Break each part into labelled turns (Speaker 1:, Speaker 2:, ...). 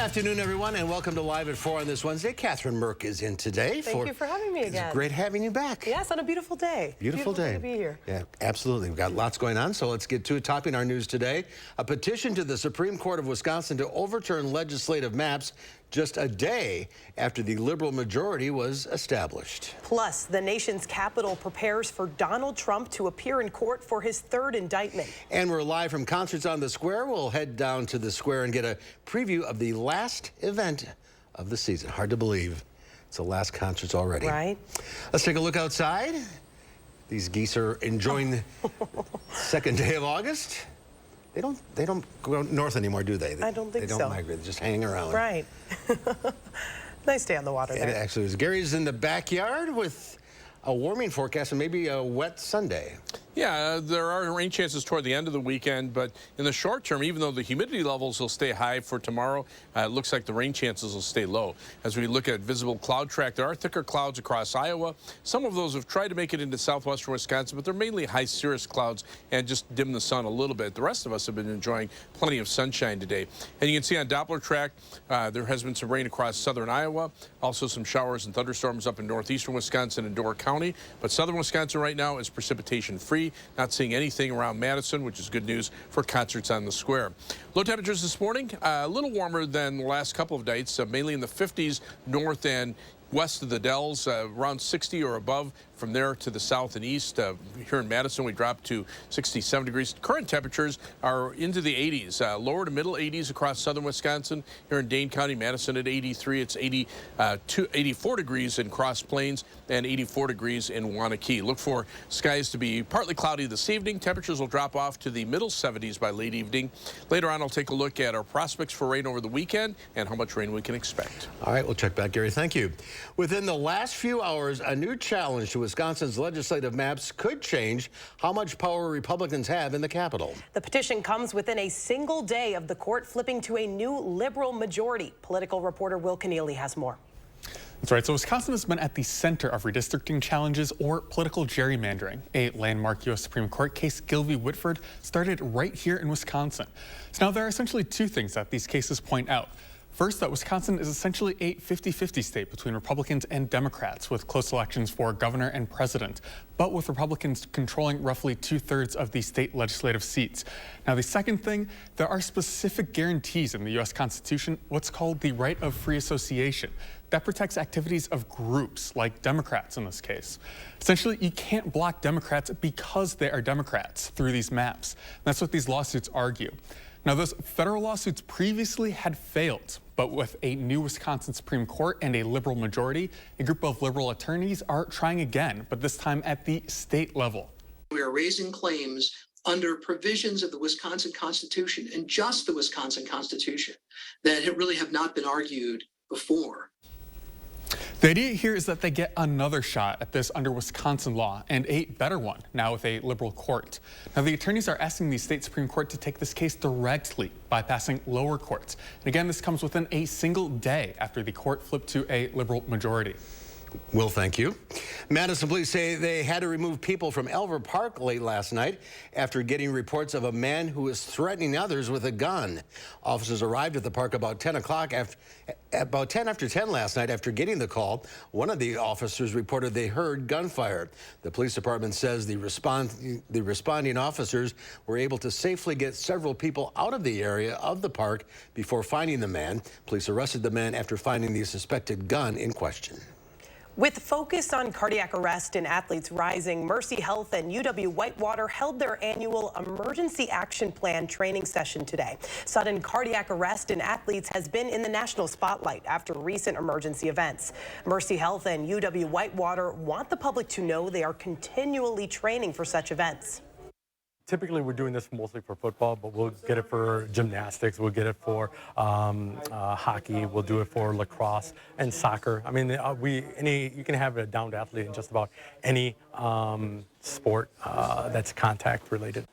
Speaker 1: afternoon, everyone, and welcome to Live at 4 on this Wednesday. Catherine Merck is in today.
Speaker 2: Thank you for having me again.
Speaker 1: It's great having you back.
Speaker 2: Yes, on a beautiful day.
Speaker 1: Beautiful day
Speaker 2: to be here.
Speaker 1: Yeah, absolutely. We've got lots going on, so let's get to it. Topping our news today, a petition to the Supreme Court of Wisconsin to overturn legislative maps just a day after the liberal majority was established.
Speaker 2: Plus, the nation's capital prepares for Donald Trump to appear in court for his third indictment.
Speaker 1: And we're live from Concerts on the Square. We'll head down to the square and get a preview of the last event of the season. Hard to believe it's the last concerts already.
Speaker 2: Right.
Speaker 1: Let's take a look outside. These geese are enjoying the second day of August. They don't go north anymore, do they?
Speaker 2: I don't think so.
Speaker 1: They don't migrate. They just hang around.
Speaker 2: Right. Nice day on the water there.
Speaker 1: It actually is. Gary's in the backyard with a warming forecast and maybe a wet Sunday.
Speaker 3: Yeah, there are rain chances toward the end of the weekend, but in the short term, even though the humidity levels will stay high for tomorrow, it looks like the rain chances will stay low. As we look at visible cloud track, there are thicker clouds across Iowa. Some of those have tried to make it into southwestern Wisconsin, but they're mainly high cirrus clouds and just dim the sun a little bit. The rest of us have been enjoying plenty of sunshine today. And you can see on Doppler track, there has been some rain across southern Iowa, also some showers and thunderstorms up in northeastern Wisconsin and Door County. But southern Wisconsin right now is precipitation free. Not seeing anything around Madison, which is good news for Concerts on the Square. Low temperatures this morning, a little warmer than the last couple of nights, mainly in the 50s north and west of the Dells, around 60 or above. From there to the south and east, here in Madison, we dropped to 67 degrees. Current temperatures are into the 80s, lower to middle 80s across southern Wisconsin. Here in Dane County, Madison at 83. It's 84 degrees in Cross Plains and 84 degrees in Wanakee. Look for skies to be partly cloudy this evening. Temperatures will drop off to the middle 70s by late evening. Later on, I'll take a look at our prospects for rain over the weekend and how much rain we can expect.
Speaker 1: All right, we'll check back, Gary. Thank you. Within the last few hours, a new challenge to Wisconsin's legislative maps could change how much power Republicans have in the Capitol.
Speaker 2: The petition comes within a single day of the court flipping to a new liberal majority. Political reporter Will Keneally has more.
Speaker 4: That's right. So Wisconsin has been at the center of redistricting challenges or political gerrymandering. A landmark U.S. Supreme Court case, Gilvey Whitford, started right here in Wisconsin. So now there are essentially two things that these cases point out. First, that Wisconsin is essentially a 50-50 state between Republicans and Democrats, with close elections for governor and president, but with Republicans controlling roughly 2/3 of the state legislative seats. Now, the second thing, there are specific guarantees in the U.S. Constitution, what's called the right of free association. That protects activities of groups, like Democrats in this case. Essentially, you can't block Democrats because they are Democrats through these maps. That's what these lawsuits argue. Now, those federal lawsuits previously had failed, but with a new Wisconsin Supreme Court and a liberal majority, a group of liberal attorneys are trying again, but this time at the state level.
Speaker 5: We are raising claims under provisions of the Wisconsin Constitution and just the Wisconsin Constitution that really have not been argued before.
Speaker 4: The idea here is that they get another shot at this under Wisconsin law, and a better one, now with a liberal court. Now, the attorneys are asking the state Supreme Court to take this case directly, bypassing lower courts. And again, this comes within a single day after the court flipped to a liberal majority.
Speaker 1: Will, thank you. Madison police say they had to remove people from Elver Park late last night after getting reports of a man who was threatening others with a gun. Officers arrived at the park about 10 after 10 last night. After getting the call, one of the officers reported they heard gunfire. The police department says the responding officers were able to safely get several people out of the area of the park before finding the man. Police arrested the man after finding the suspected gun in question.
Speaker 2: With focus on cardiac arrest in athletes rising, Mercy Health and UW-Whitewater held their annual Emergency Action Plan training session today. Sudden cardiac arrest in athletes has been in the national spotlight after recent emergency events. Mercy Health and UW-Whitewater want the public to know they are continually training for such events.
Speaker 6: Typically, we're doing this mostly for football, but we'll get it for gymnastics, we'll get it for hockey, we'll do it for lacrosse and soccer. I mean, you can have a downed athlete in just about any sport that's contact related.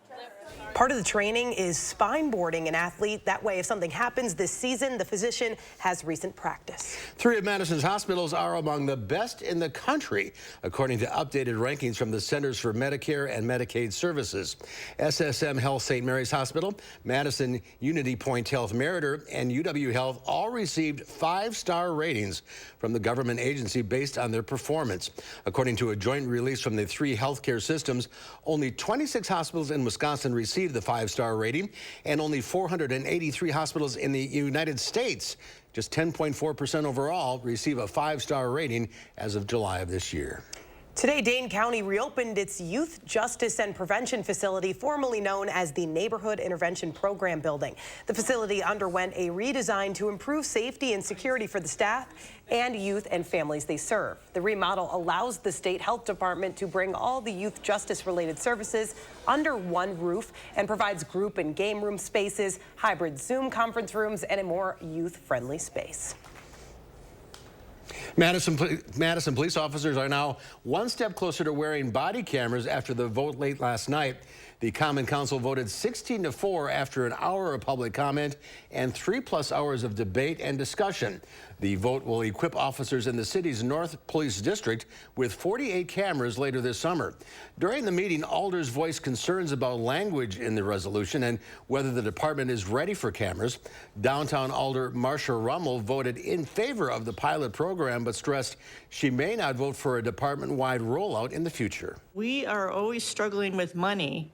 Speaker 2: Part of the training is spine boarding an athlete. That way, if something happens this season, the physician has recent practice. 3 of Madison's hospitals are among the best in the country, according to updated rankings from the Centers for Medicare and Medicaid Services. SSM Health St. Mary's Hospital, Madison Unity Point Health Meriter, and UW Health all received 5-star ratings from the government agency based on their performance. According to a joint release from the 3 healthcare systems, only 26 hospitals in Wisconsin received the 5-star rating, and only 483 hospitals in the United States, just 10.4% overall, receive a 5-star rating as of July of this year. Today, Dane County reopened its Youth Justice and Prevention Facility, formerly known as the Neighborhood Intervention Program Building. The facility underwent a redesign to improve safety and security for the staff and youth and families they serve. The remodel allows the state health department to bring all the youth justice-related services under one roof and provides group and game room spaces, hybrid Zoom conference rooms, and a more youth-friendly space. Madison police officers are now one step closer to wearing body cameras after the vote late last night. The Common Council voted 16-4 after an hour of public comment and 3+ hours of debate and discussion. The vote will equip officers in the city's North Police District with 48 cameras later this summer. During the meeting, alders voiced concerns about language in the resolution and whether the department is ready for cameras. Downtown Alder Marcia Rummel voted in favor of the pilot program, but stressed she may not vote for a department-wide rollout in the future.
Speaker 7: We are always struggling with money.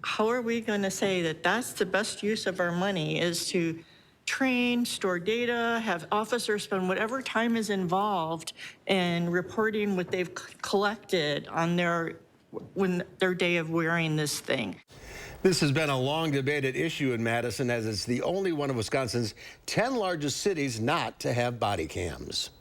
Speaker 7: How are we going to say that that's the best use of our money, is to train, store data, have officers spend whatever time is involved in reporting what they've collected on their day of wearing this thing?
Speaker 1: This has been a long debated issue in Madison, as it's the only one of Wisconsin's 10 largest cities not to have body cams.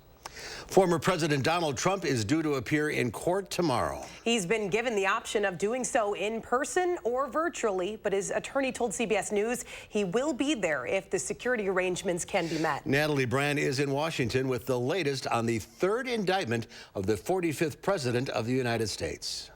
Speaker 1: Former President Donald Trump is due to appear in court tomorrow. He's been given the option of doing so in person or virtually, but his attorney told CBS News he will be there if the security arrangements can be met. Natalie Brand is in Washington with the latest on the 3rd indictment of the 45th President of the United States.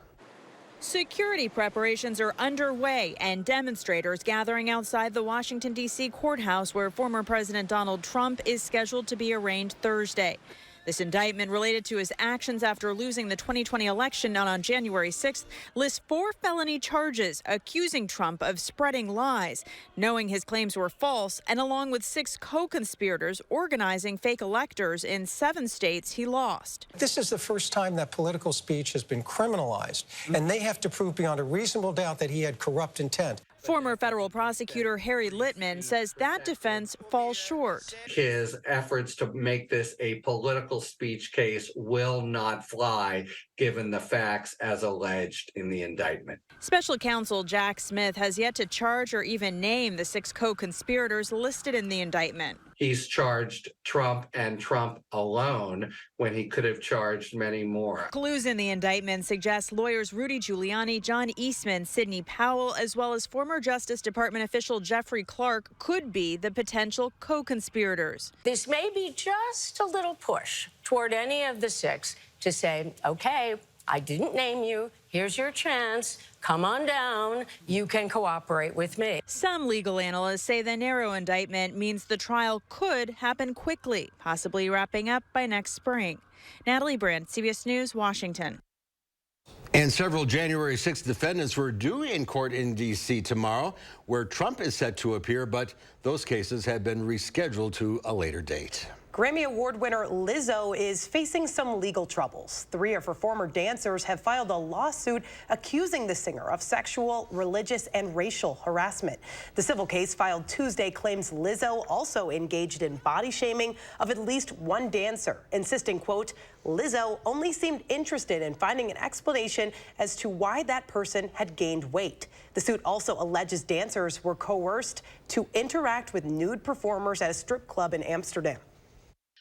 Speaker 8: Security preparations are underway, and demonstrators gathering outside the Washington, D.C. courthouse where former President Donald Trump is scheduled to be arraigned Thursday. This indictment, related to his actions after losing the 2020 election on January 6th, lists 4 felony charges accusing Trump of spreading lies, knowing his claims were false, and along with 6 co-conspirators organizing fake electors in 7 states he lost.
Speaker 9: This is the first time that political speech has been criminalized, and they have to prove beyond a reasonable doubt that he had corrupt intent.
Speaker 8: Former federal prosecutor Harry Littman says that defense falls short.
Speaker 10: His efforts to make this a political speech case will not fly, given the facts as alleged in the indictment.
Speaker 8: Special counsel Jack Smith has yet to charge or even name the 6 co-conspirators listed in the indictment.
Speaker 10: He's charged Trump and Trump alone when he could have charged many more.
Speaker 8: Clues in the indictment suggest lawyers Rudy Giuliani, John Eastman, Sidney Powell, as well as former Justice Department official Jeffrey Clark could be the potential co-conspirators.
Speaker 11: This may be just a little push toward any of the 6 to say, okay, I didn't name you. Here's your chance. Come on down. You can cooperate with me.
Speaker 8: Some legal analysts say the narrow indictment means the trial could happen quickly, possibly wrapping up by next spring. Natalie Brand, CBS News, Washington.
Speaker 1: And several January 6th defendants were due in court in D.C. tomorrow, where Trump is set to appear, but those cases have been rescheduled to a later date. Grammy Award winner Lizzo is facing some legal troubles. 3 of her former dancers have filed a lawsuit accusing the singer of sexual, religious, and racial harassment. The civil case filed Tuesday claims Lizzo also engaged in body shaming of at least one dancer, insisting, quote, Lizzo only seemed interested in finding an explanation as to why that person had gained weight. The suit also alleges dancers were coerced to interact with nude performers at a strip club in Amsterdam.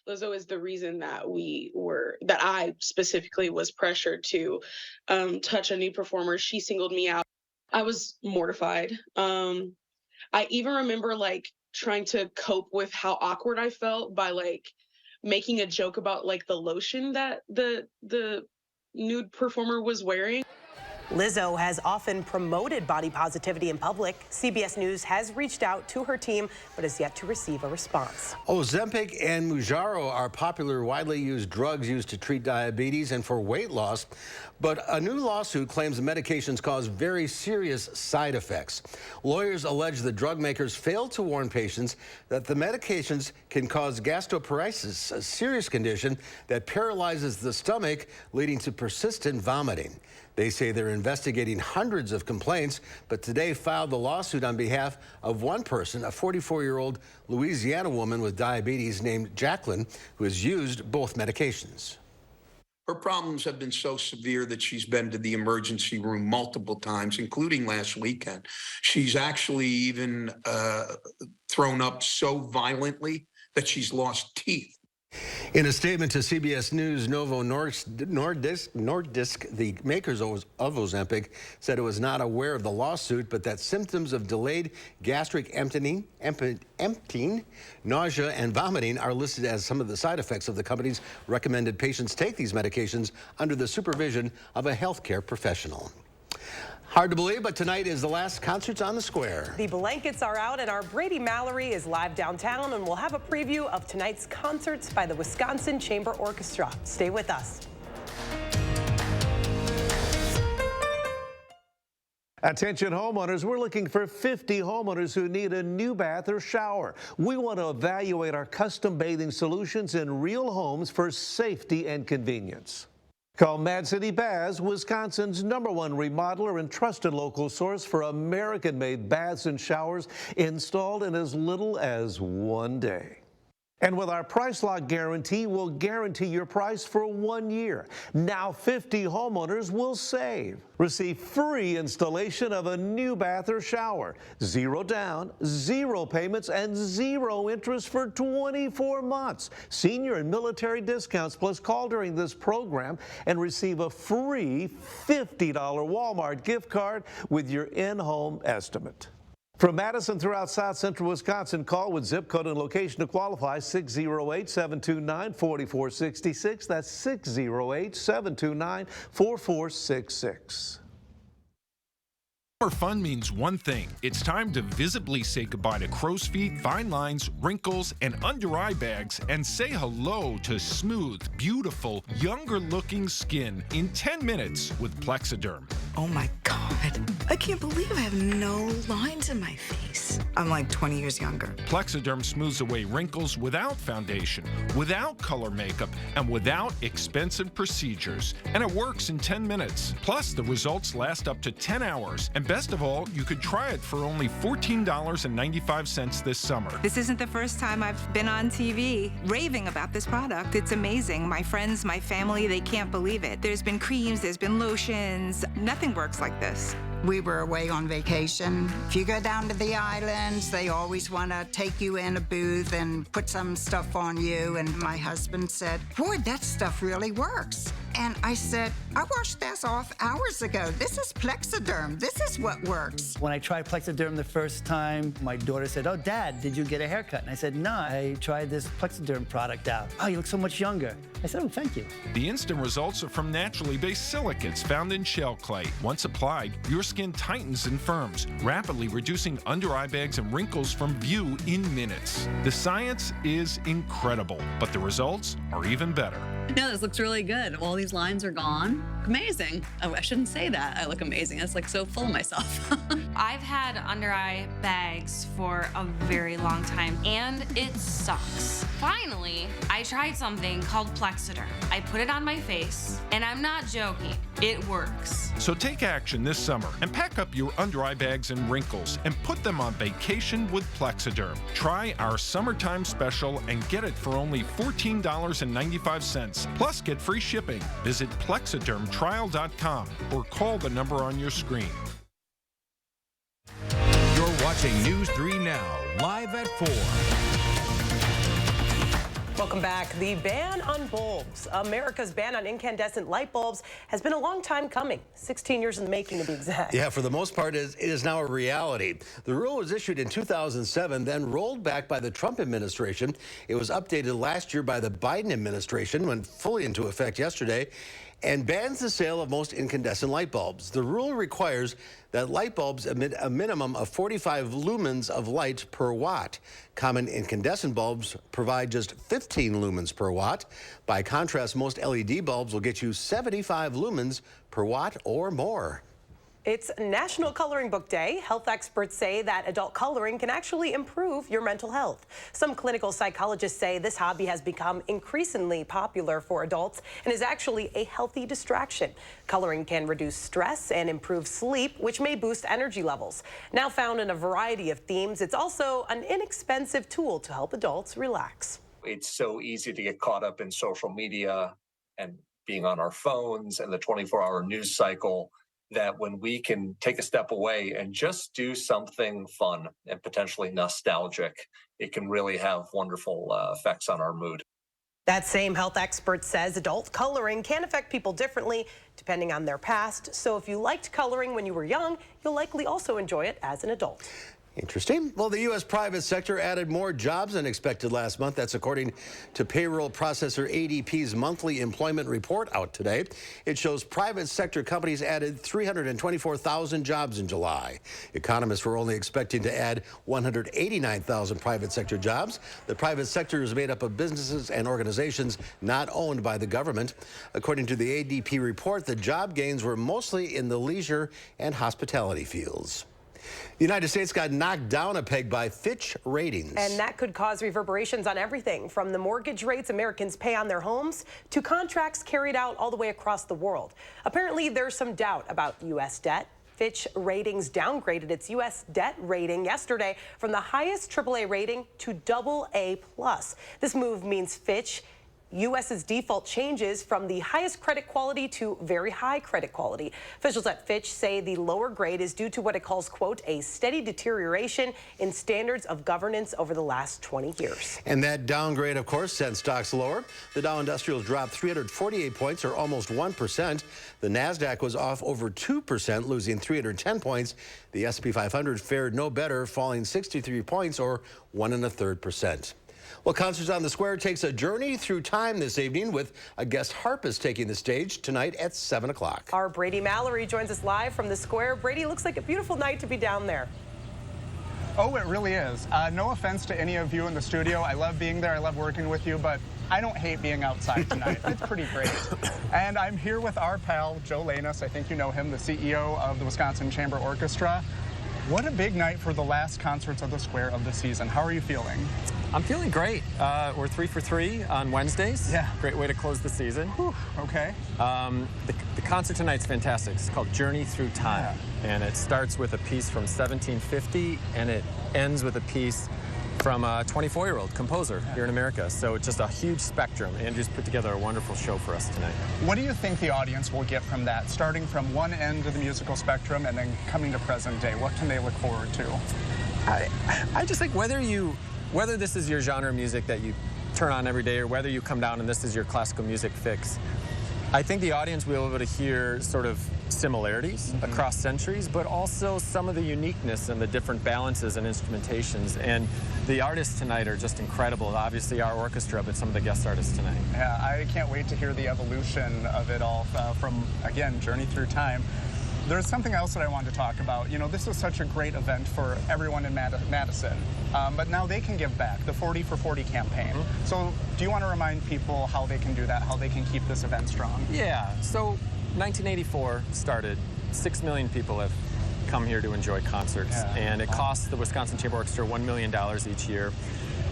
Speaker 12: Lizzo is the reason that I specifically was pressured to touch a new performer. She singled me out. I was mortified. I even remember trying to cope with how awkward I felt by making a joke about the lotion that the nude performer was wearing.
Speaker 2: Lizzo has often promoted body positivity in public. CBS News has reached out to her team, but has yet to receive a response.
Speaker 1: Ozempic and Mounjaro are popular, widely used drugs used to treat diabetes and for weight loss. But a new lawsuit claims the medications cause very serious side effects. Lawyers allege the drug makers failed to warn patients that the medications can cause gastroparesis, a serious condition that paralyzes the stomach, leading to persistent vomiting. They say they're investigating hundreds of complaints, but today filed the lawsuit on behalf of one person, a 44-year-old Louisiana woman with diabetes named Jacqueline, who has used both medications.
Speaker 13: Her problems have been so severe that she's been to the emergency room multiple times, including last weekend. She's actually even thrown up so violently that she's lost teeth.
Speaker 1: In a statement to CBS News, Novo Nordisk, the makers of Ozempic, said it was not aware of the lawsuit, but that symptoms of delayed gastric emptying, nausea, and vomiting are listed as some of the side effects of the company's recommended patients take these medications under the supervision of a healthcare professional. Hard to believe, but tonight is the last concerts on the square.
Speaker 2: The blankets are out, and our Brady Mallory is live downtown, and we'll have a preview of tonight's concerts by the Wisconsin Chamber Orchestra. Stay with us.
Speaker 14: Attention homeowners, we're looking for 50 homeowners who need a new bath or shower. We want to evaluate our custom bathing solutions in real homes for safety and convenience. Call Mad City Baths, Wisconsin's #1 remodeler and trusted local source for American-made baths and showers installed in as little as 1 day. And with our price lock guarantee, we'll guarantee your price for 1 year. Now 50 homeowners will save. Receive free installation of a new bath or shower. 0 down, 0 payments, and 0 interest for 24 months. Senior and military discounts, plus call during this program and receive a free $50 Walmart gift card with your in-home estimate. From Madison throughout South Central Wisconsin, call with zip code and location to qualify, 608-729-4466. That's 608-729-4466.
Speaker 15: More fun means one thing. It's time to visibly say goodbye to crow's feet, fine lines, wrinkles, and under-eye bags, and say hello to smooth, beautiful, younger-looking skin in 10 minutes with Plexiderm.
Speaker 16: Oh my God, I can't believe I have no lines in my face. I'm like 20 years younger.
Speaker 15: Plexiderm smooths away wrinkles without foundation, without color makeup, and without expensive procedures. And it works in 10 minutes. Plus, the results last up to 10 hours. And best of all, you could try it for only $14.95 this summer.
Speaker 17: This isn't the first time I've been on TV raving about this product. It's amazing. My friends, my family, they can't believe it. There's been creams, there's been lotions. Nothing works like this.
Speaker 18: We were away on vacation. If you go down to the islands, they always want to take you in a booth and put some stuff on you. And my husband said, boy, that stuff really works. And I said, I washed this off hours ago. This is Plexiderm. This is what works.
Speaker 19: When I tried Plexiderm the first time, my daughter said, oh, Dad, did you get a haircut? And I said, no, I tried this Plexiderm product out. Oh, you look so much younger. I said, oh, thank you.
Speaker 15: The instant results are from naturally based silicates found in shell clay. Once applied, your skin tightens and firms, rapidly reducing under-eye bags and wrinkles from view in minutes. The science is incredible, but the results are even better.
Speaker 20: Yeah, this looks really good. All these lines are gone. Amazing. Oh, I shouldn't say that. I look amazing. That's like so full of myself.
Speaker 21: I've had under-eye bags for a very long time, and it sucks. Finally, I tried something called Plexiderm. I put it on my face, and I'm not joking. It works.
Speaker 15: So take action this summer and pack up your under-eye bags and wrinkles and put them on vacation with Plexiderm. Try our summertime special and get it for only $14.95. Plus, get free shipping. Visit plexidermtrial.com or call the number on your screen.
Speaker 22: You're watching News 3 Now, live at 4.
Speaker 2: Welcome back. The ban on bulbs, America's ban on incandescent light bulbs, has been a long time coming, 16 years in the making to be exact.
Speaker 1: Yeah, for the most part, it is now a reality. The rule was issued in 2007, then rolled back by the Trump administration. It was updated last year by the Biden administration, went fully into effect yesterday. and bans the sale of most incandescent light bulbs. The rule requires that light bulbs emit a minimum of 45 lumens of light per watt. Common incandescent bulbs provide just 15 lumens per watt. By contrast, most LED bulbs will get you 75 lumens per watt or more.
Speaker 2: It's National Coloring Book Day. Health experts say that adult coloring can actually improve your mental health. Some clinical psychologists say this hobby has become increasingly popular for adults and is actually a healthy distraction. Coloring can reduce stress and improve sleep, which may boost energy levels. Now found in a variety of themes, it's also an inexpensive tool to help adults relax.
Speaker 3: It's so easy to get caught up in social media and being on our phones and the 24-hour news cycle, that when we can take a step away and just do something fun and potentially nostalgic, it can really have wonderful effects on our mood.
Speaker 2: That same health expert says adult coloring can affect people differently depending on their past. So if you liked coloring when you were young, you'll likely also enjoy it as an adult.
Speaker 1: Interesting. Well, the U.S. private sector added more jobs than expected last month. That's according to payroll processor ADP's monthly employment report out today. It shows private sector companies added 324,000 jobs in July. Economists were only expecting to add 189,000 private sector jobs. The private sector is made up of businesses and organizations not owned by the government. According to the ADP report, the job gains were mostly in the leisure and hospitality fields. The United States got knocked down a peg by Fitch ratings.
Speaker 2: And that could cause reverberations on everything from the mortgage rates Americans pay on their homes to contracts carried out all the way across the world. Apparently, there's some doubt about U.S. debt. Fitch Ratings downgraded its U.S. debt rating yesterday from the highest AAA rating to AA+. This move means Fitch U.S.'s default changes from the highest credit quality to very high credit quality. Officials at Fitch say the lower grade is due to what it calls, quote, a steady deterioration in standards of governance over the last 20 years.
Speaker 1: And that downgrade, of course, sent stocks lower. The Dow Industrials dropped 348 points, or almost 1%. The NASDAQ was off over 2%, losing 310 points. The S&P 500 fared no better, falling 63 points, or 1.33%. Well, Concerts on the Square takes a journey through time this evening with a guest harpist taking the stage tonight at 7 o'clock.
Speaker 2: Our Brady Mallory joins us live from the Square. Brady, looks like a beautiful night to be down there.
Speaker 5: Oh, it really is. No offense to any of you in the studio. I love being there. I love working with you, but I don't hate being outside tonight. It's pretty great. And I'm here with our pal, Joe Lanus. I think you know him, the CEO of the Wisconsin Chamber Orchestra. What a big night for the last Concerts of the Square of the season. How are you feeling?
Speaker 23: I'm feeling great. We're 3 for 3 on Wednesdays.
Speaker 5: Yeah.
Speaker 23: Great way to close the season.
Speaker 5: Whew, okay.
Speaker 23: The concert tonight's fantastic. It's called Journey Through Time. Yeah. And it starts with a piece from 1750, and it ends with a piece from a 24-year-old composer here in America. So it's just a huge spectrum. Andrew's put together a wonderful show for us tonight.
Speaker 5: What do you think the audience will get from that, starting from one end of the musical spectrum and then coming to present day? What can they look forward to?
Speaker 23: I just think whether this is your genre of music that you turn on every day or whether you come down and this is your classical music fix, I think the audience will be able to hear sort of similarities across centuries, but also some of the uniqueness and the different balances and instrumentations. And the artists tonight are just incredible. Obviously our orchestra, but some of the guest artists tonight.
Speaker 5: Yeah, I can't wait to hear the evolution of it all from, again, Journey Through Time. There's something else that I wanted to talk about. You know, this is such a great event for everyone in Madison, but now they can give back, the 40 for 40 campaign. So do you want to remind people how they can do that, how they can keep this event strong?
Speaker 23: Yeah, so 1984 started. 6 million people have come here to enjoy concerts, and it costs the Wisconsin Chamber Orchestra $1 million each year,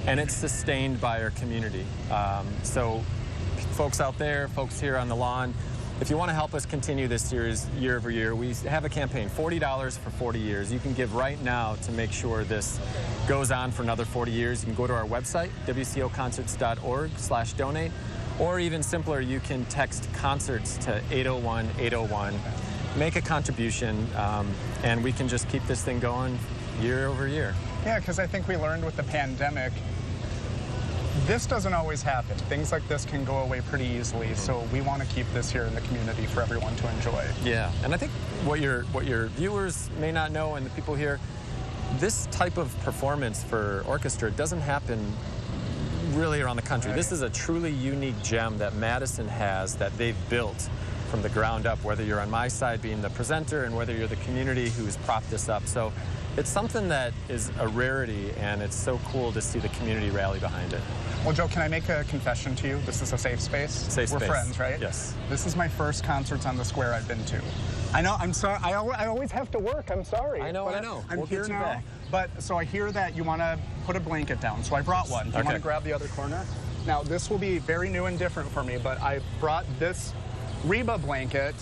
Speaker 23: and it's sustained by our community. So folks out there, folks here on the lawn, if you want to help us continue this series year over year, we have a campaign, $40 for 40 years. You can give right now to make sure this goes on for another 40 years. You can go to our website, wcoconcerts.org/donate, or even simpler, you can text concerts to 801-801. Make a contribution, and we can just keep this thing going year over year.
Speaker 5: Yeah, because I think we learned with the pandemic, this doesn't always happen. Things like this can go away pretty easily, so we want to keep this here in the community for everyone to enjoy.
Speaker 23: Yeah, and I think what your viewers may not know and the people here, this type of performance for orchestra doesn't happen really around the country. Right. This is a truly unique gem that Madison has that they've built from the ground up, whether you're on my side being the presenter and whether you're the community who's propped this up. So it's something that is a rarity, and it's so cool to see the community rally behind it.
Speaker 5: Well, Joe, can I make a confession to you? This is a safe space.
Speaker 23: Safe
Speaker 5: We're
Speaker 23: space.
Speaker 5: friends, right?
Speaker 23: Yes.
Speaker 5: This is my first concerts on the square I've been to. I know, I'm sorry. I always have to work. I'm sorry.
Speaker 23: I know,
Speaker 5: but
Speaker 23: I know.
Speaker 5: I'm
Speaker 23: We'll
Speaker 5: here
Speaker 23: get you
Speaker 5: now.
Speaker 23: back.
Speaker 5: But so I hear that you want to put a blanket down, so I brought one. Do you want to grab the other corner? Now, this will be very new and different for me, but I brought this Reba blanket.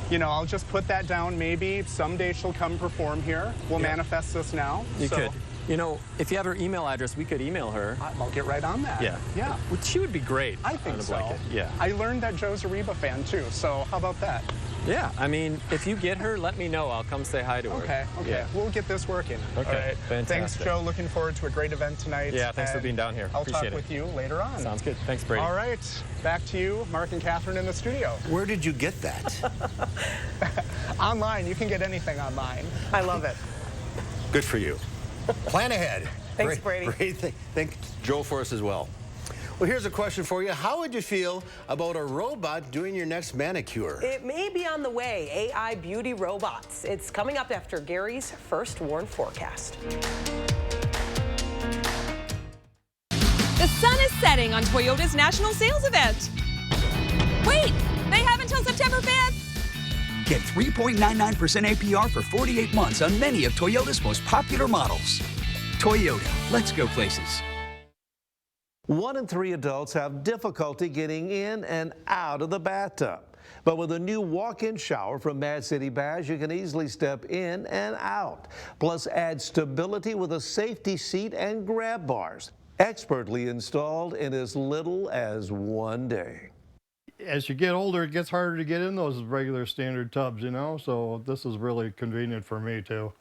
Speaker 5: You know, I'll just put that down. Maybe someday she'll come perform here. We'll manifest this now.
Speaker 23: You could. You know, if you have her email address, we could email her.
Speaker 5: I'll get right on that.
Speaker 23: Yeah.
Speaker 5: Yeah.
Speaker 23: Well, she would be great.
Speaker 5: I think
Speaker 23: on a
Speaker 5: so.
Speaker 23: blanket. Yeah.
Speaker 5: I learned that Joe's a Reba fan too, so how about that?
Speaker 23: Yeah, I mean, if you get her, let me know. I'll come say hi to her.
Speaker 5: Okay, okay.
Speaker 23: Yeah.
Speaker 5: We'll get this working.
Speaker 23: Okay,
Speaker 5: All right.
Speaker 23: fantastic.
Speaker 5: Thanks, Joe. Looking forward to a great event tonight.
Speaker 23: Yeah, thanks for
Speaker 5: and
Speaker 23: being down here.
Speaker 5: I'll
Speaker 23: Appreciate
Speaker 5: talk
Speaker 23: it.
Speaker 5: with you later on.
Speaker 23: Sounds good. Thanks, Brady.
Speaker 5: All right, back to you, Mark and Catherine in the studio.
Speaker 1: Where did you get that?
Speaker 5: Online. You can get anything online.
Speaker 2: I love it.
Speaker 1: Good for you. Plan ahead.
Speaker 2: Thanks, Brady.
Speaker 1: Great. Thank Joe for us as well. Well, here's a question for you. How would you feel about a robot doing your next manicure?
Speaker 2: It may be on the way. AI beauty robots. It's coming up after Gary's First Warn forecast.
Speaker 4: The sun is setting on Toyota's national sales event. Wait, they have until September 5th.
Speaker 6: Get 3.99% APR for 48 months on many of Toyota's most popular models. Toyota, let's go places.
Speaker 14: 1 in 3 adults have difficulty getting in and out of the bathtub. But with a new walk-in shower from Mad City Baths, you can easily step in and out. Plus, add stability with a safety seat and grab bars. Expertly installed in as little as 1 day.
Speaker 7: As you get older, it gets harder to get in those regular standard tubs, you know, so this is really convenient for me too.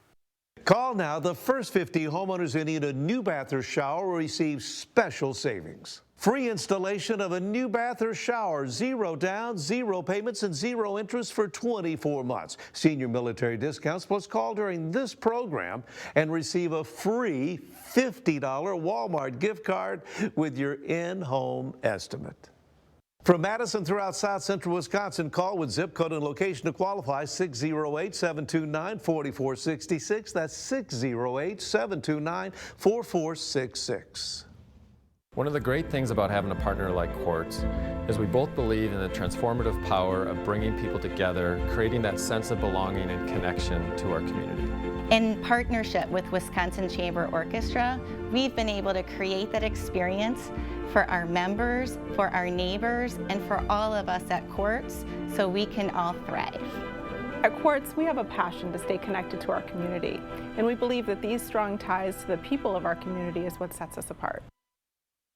Speaker 14: Call now. The first 50 homeowners who need a new bath or shower will receive special savings. Free installation of a new bath or shower, 0 down, 0 payments, and 0 interest for 24 months. Senior military discounts, plus call during this program and receive a free $50 Walmart gift card with your in-home estimate. From Madison throughout South Central Wisconsin, call with zip code and location to qualify, 608-729-4466. That's 608-729-4466.
Speaker 23: One of the great things about having a partner like Quartz is we both believe in the transformative power of bringing people together, creating that sense of belonging and connection to our community.
Speaker 24: In partnership with Wisconsin Chamber Orchestra, we've been able to create that experience for our members, for our neighbors, and for all of us at Quartz, so we can all thrive.
Speaker 25: At Quartz, we have a passion to stay connected to our community, and we believe that these strong ties to the people of our community is what sets us apart.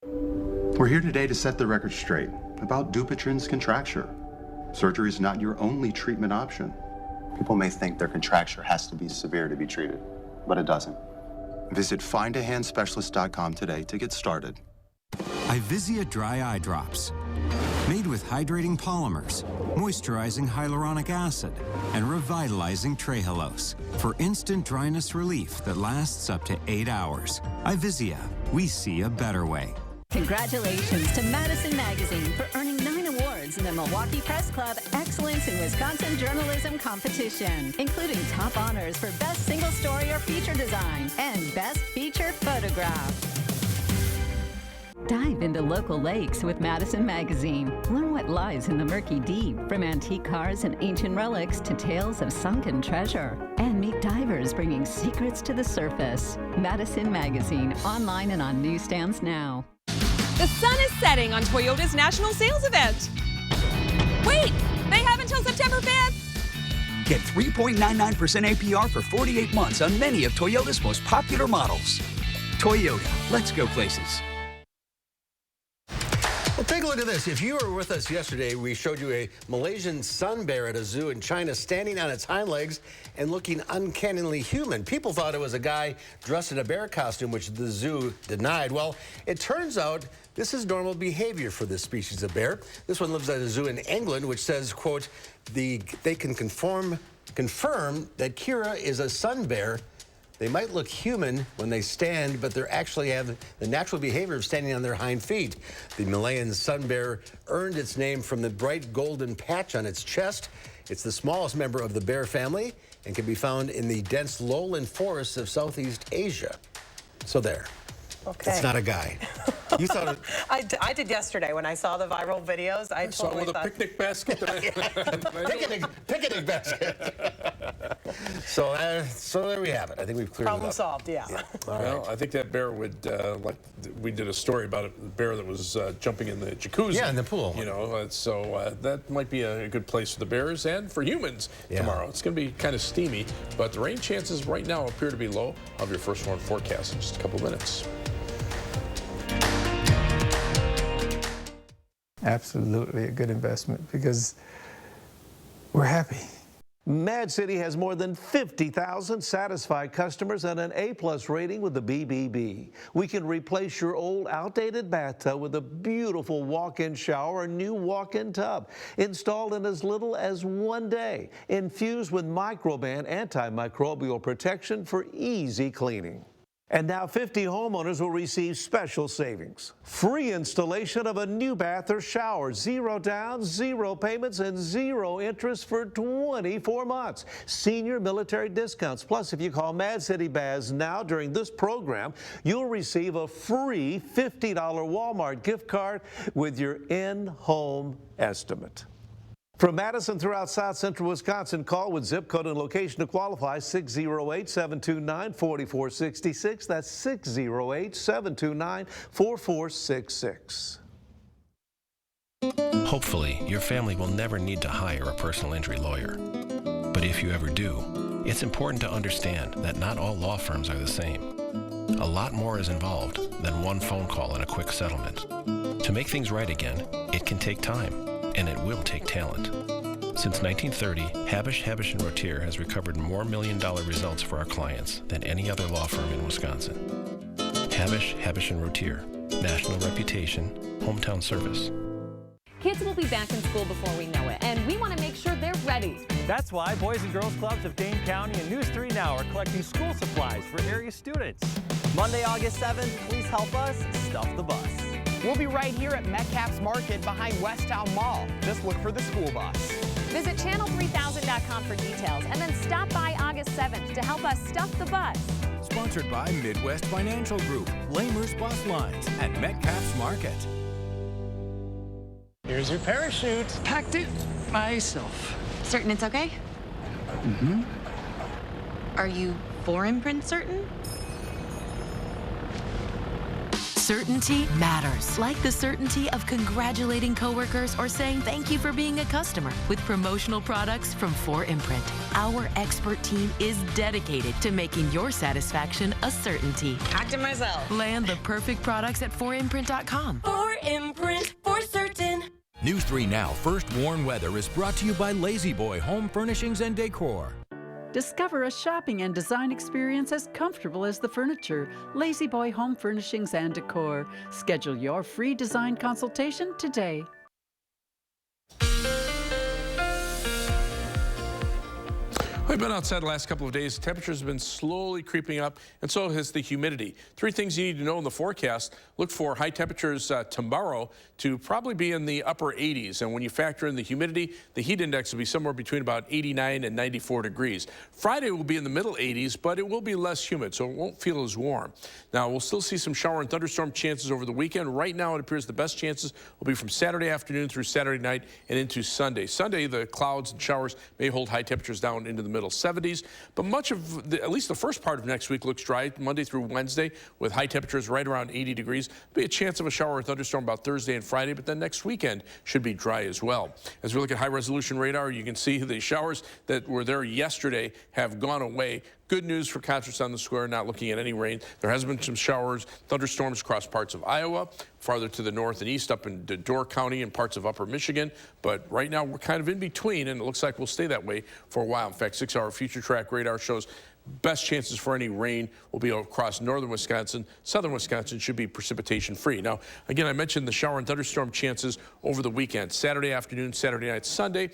Speaker 26: We're here today to set the record straight about Dupuytren's contracture. Surgery is not your only treatment option. People may think their contracture has to be severe to be treated, but it doesn't. Visit findahandspecialist.com today to get started.
Speaker 27: Ivisia Dry Eye Drops. Made with hydrating polymers, moisturizing hyaluronic acid, and revitalizing trehalose for instant dryness relief that lasts up to 8 hours. Ivisia, we see a better way.
Speaker 28: Congratulations to Madison Magazine for earning 9 awards in the Milwaukee Press Club Excellence in Wisconsin Journalism Competition, including top honors for Best Single Story or Feature Design and Best Feature Photograph. Dive into local lakes with Madison Magazine. Learn what lies in the murky deep, from antique cars and ancient relics to tales of sunken treasure. And meet divers bringing secrets to the surface. Madison Magazine, online and on newsstands now.
Speaker 4: The sun is setting on Toyota's national sales event. Wait, they have until September 5th.
Speaker 6: Get 3.99% APR for 48 months on many of Toyota's most popular models. Toyota, let's go places.
Speaker 1: Well, take a look at this. If you were with us yesterday, we showed you a Malaysian sun bear at a zoo in China standing on its hind legs and looking uncannily human. People thought it was a guy dressed in a bear costume, which the zoo denied. Well, it turns out this is normal behavior for this species of bear. This one lives at a zoo in England, which says, quote, they can confirm that Kira is a sun bear They might look human when they stand, but they actually have the natural behavior of standing on their hind feet. The Malayan sun bear earned its name from the bright golden patch on its chest. It's the smallest member of the bear family and can be found in the dense lowland forests of Southeast Asia. So there.
Speaker 2: Okay.
Speaker 1: It's not a guy. You thought it...
Speaker 2: I did yesterday when I saw the viral videos. I totally
Speaker 8: with a picnic basket.
Speaker 1: Picnic basket. So there we have it. I think we've cleared it up.
Speaker 2: Problem solved, yeah.
Speaker 8: Well, I think that bear would, like we did a story about it, the bear that was jumping in the jacuzzi.
Speaker 1: Yeah, in the pool.
Speaker 8: You know, so that might be a good place for the bears and for humans tomorrow. It's going to be kind of steamy, but the rain chances right now appear to be low. I'll have your first warn forecast in just a couple of minutes.
Speaker 9: Absolutely a good investment because we're happy.
Speaker 14: Mad City has more than 50,000 satisfied customers and an A+ rating with the BBB. We can replace your old outdated bathtub with a beautiful walk-in shower or new walk-in tub installed in as little as 1 day, infused with Microban antimicrobial protection for easy cleaning. And now 50 homeowners will receive special savings. Free installation of a new bath or shower, 0 down, 0 payments, and 0 interest for 24 months. Senior military discounts. Plus, if you call Mad City Baths now during this program, you'll receive a free $50 Walmart gift card with your in-home estimate. From Madison throughout South Central Wisconsin, call with zip code and location to qualify 608-729-4466. That's 608-729-4466.
Speaker 10: Hopefully, your family will never need to hire a personal injury lawyer. But if you ever do, it's important to understand that not all law firms are the same. A lot more is involved than one phone call and a quick settlement. To make things right again, it can take time. And it will take talent. Since 1930, Habish & Rotier has recovered more million-dollar results for our clients than any other law firm in Wisconsin. Habish & Rotier, national reputation, hometown service.
Speaker 11: Kids will be back in school before we know it, and we want to make sure they're ready.
Speaker 12: That's why Boys and Girls Clubs of Dane County and News 3 Now are collecting school supplies for area students.
Speaker 13: Monday, August 7th, please help us stuff the bus. We'll be right here at Metcalf's Market behind Westtown Mall. Just look for the school bus.
Speaker 11: Visit channel3000.com for details and then stop by August 7th to help us stuff the bus.
Speaker 22: Sponsored by Midwest Financial Group, Lamer's Bus Lines, and Metcalf's Market.
Speaker 13: Here's your parachute.
Speaker 16: Packed it myself.
Speaker 17: Certain it's okay?
Speaker 16: Mm-hmm.
Speaker 17: Are you for imprint certain? Certainty matters, like the certainty of congratulating coworkers or saying thank you for being a customer with promotional products from 4imprint. Our expert team is dedicated to making your satisfaction a certainty. Packed it myself. Land the perfect products at 4imprint.com.
Speaker 29: 4imprint, for certain.
Speaker 22: News 3 Now First Warn Weather is brought to you by Lazy Boy Home Furnishings and Decor.
Speaker 30: Discover a shopping and design experience as comfortable as the furniture. Lazy Boy Home Furnishings and Decor. Schedule your free design consultation today.
Speaker 8: We've been outside the last couple of days. Temperatures have been slowly creeping up, and so has the humidity. 3 things you need to know in the forecast. Look for high temperatures tomorrow to probably be in the upper 80s. And when you factor in the humidity, the heat index will be somewhere between about 89 and 94 degrees. Friday will be in the middle 80s, but it will be less humid, so it won't feel as warm. Now, we'll still see some shower and thunderstorm chances over the weekend. Right now, it appears the best chances will be from Saturday afternoon through Saturday night and into Sunday. Sunday, the clouds and showers may hold high temperatures down into the middle 70s, but much of at least the first part of next week looks dry Monday through Wednesday with high temperatures right around 80 degrees. Be a chance of a shower or thunderstorm about Thursday and Friday, but then next weekend should be dry as well. As we look at high resolution radar, you can see the showers that were there yesterday have gone away. Good news for Concerts on the Square, not looking at any rain. There has been some showers, thunderstorms across parts of Iowa, farther to the north and east up in Door County and parts of upper Michigan. But right now we're kind of in between, and it looks like we'll stay that way for a while. In fact, 6-hour future track radar shows Best chances for any rain will be across northern Wisconsin. Southern Wisconsin should be precipitation free. Now, again, I mentioned the shower and thunderstorm chances over the weekend, Saturday afternoon, Saturday night, Sunday.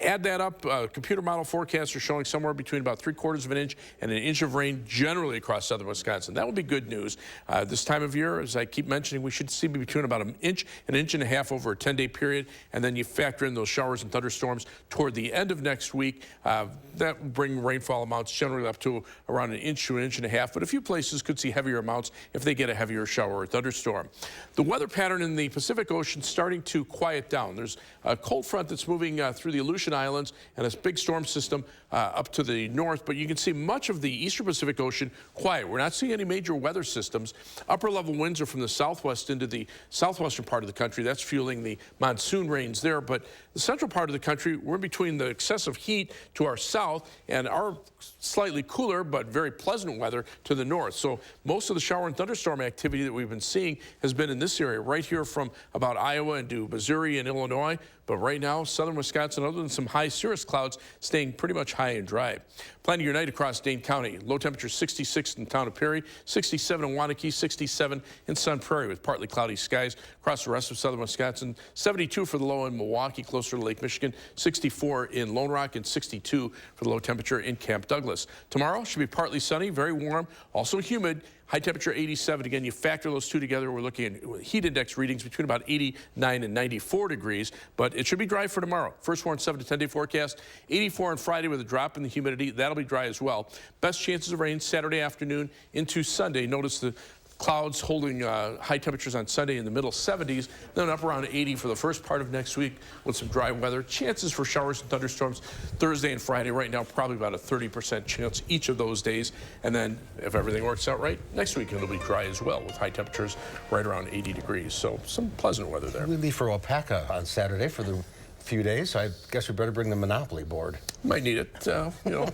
Speaker 8: Add that up. Computer model forecasts are showing somewhere between about 3/4 of an inch and an inch of rain generally across southern Wisconsin. That will be good news. This time of year, as I keep mentioning, we should see between about an inch and a half over a 10-day period, and then you factor in those showers and thunderstorms toward the end of next week. That will bring rainfall amounts generally up to around an inch to an inch and a half, but a few places could see heavier amounts if they get a heavier shower or thunderstorm. The weather pattern in the Pacific Ocean starting to quiet down. There's a cold front that's moving through the Aleutian Islands and a big storm system up to the north, but you can see much of the eastern Pacific Ocean quiet. We're not seeing any major weather systems. Upper level winds are from the southwest into the southwestern part of the country. That's fueling the monsoon rains there, but the central part of the country, we're in between the excessive heat to our south and our slightly cooler but very pleasant weather to the north. So most of the shower and thunderstorm activity that we've been seeing has been in this area, right here from about Iowa into Missouri and Illinois. But right now, southern Wisconsin, other than some high cirrus clouds, staying pretty much high and dry. Planning your night across Dane County. Low temperature 66 in the town of Perry, 67 in Waunakee, 67 in Sun Prairie with partly cloudy skies. Across the rest of southern Wisconsin, 72 for the low in Milwaukee, closer to Lake Michigan, 64 in Lone Rock, and 62 for the low temperature in Camp Douglas. Tomorrow should be partly sunny, very warm, also humid. High temperature 87. Again, you factor those two together, we're looking at heat index readings between about 89 and 94 degrees, but it should be dry for tomorrow. First warn 7 to 10 day forecast. 84 on Friday with a drop in the humidity. That'll be dry as well. Best chances of rain Saturday afternoon into Sunday. Notice the clouds holding high temperatures on Sunday in the middle 70s, then up around 80 for the first part of next week with some dry weather. Chances for showers and thunderstorms Thursday and Friday. Right now, probably about a 30% chance each of those days. And then if everything works out right, next week it'll be dry as well with high temperatures right around 80 degrees. So some pleasant weather there.
Speaker 1: We'll leave for Opaka on Saturday for the few days, so I guess we better bring the Monopoly board.
Speaker 8: Might need it, you know.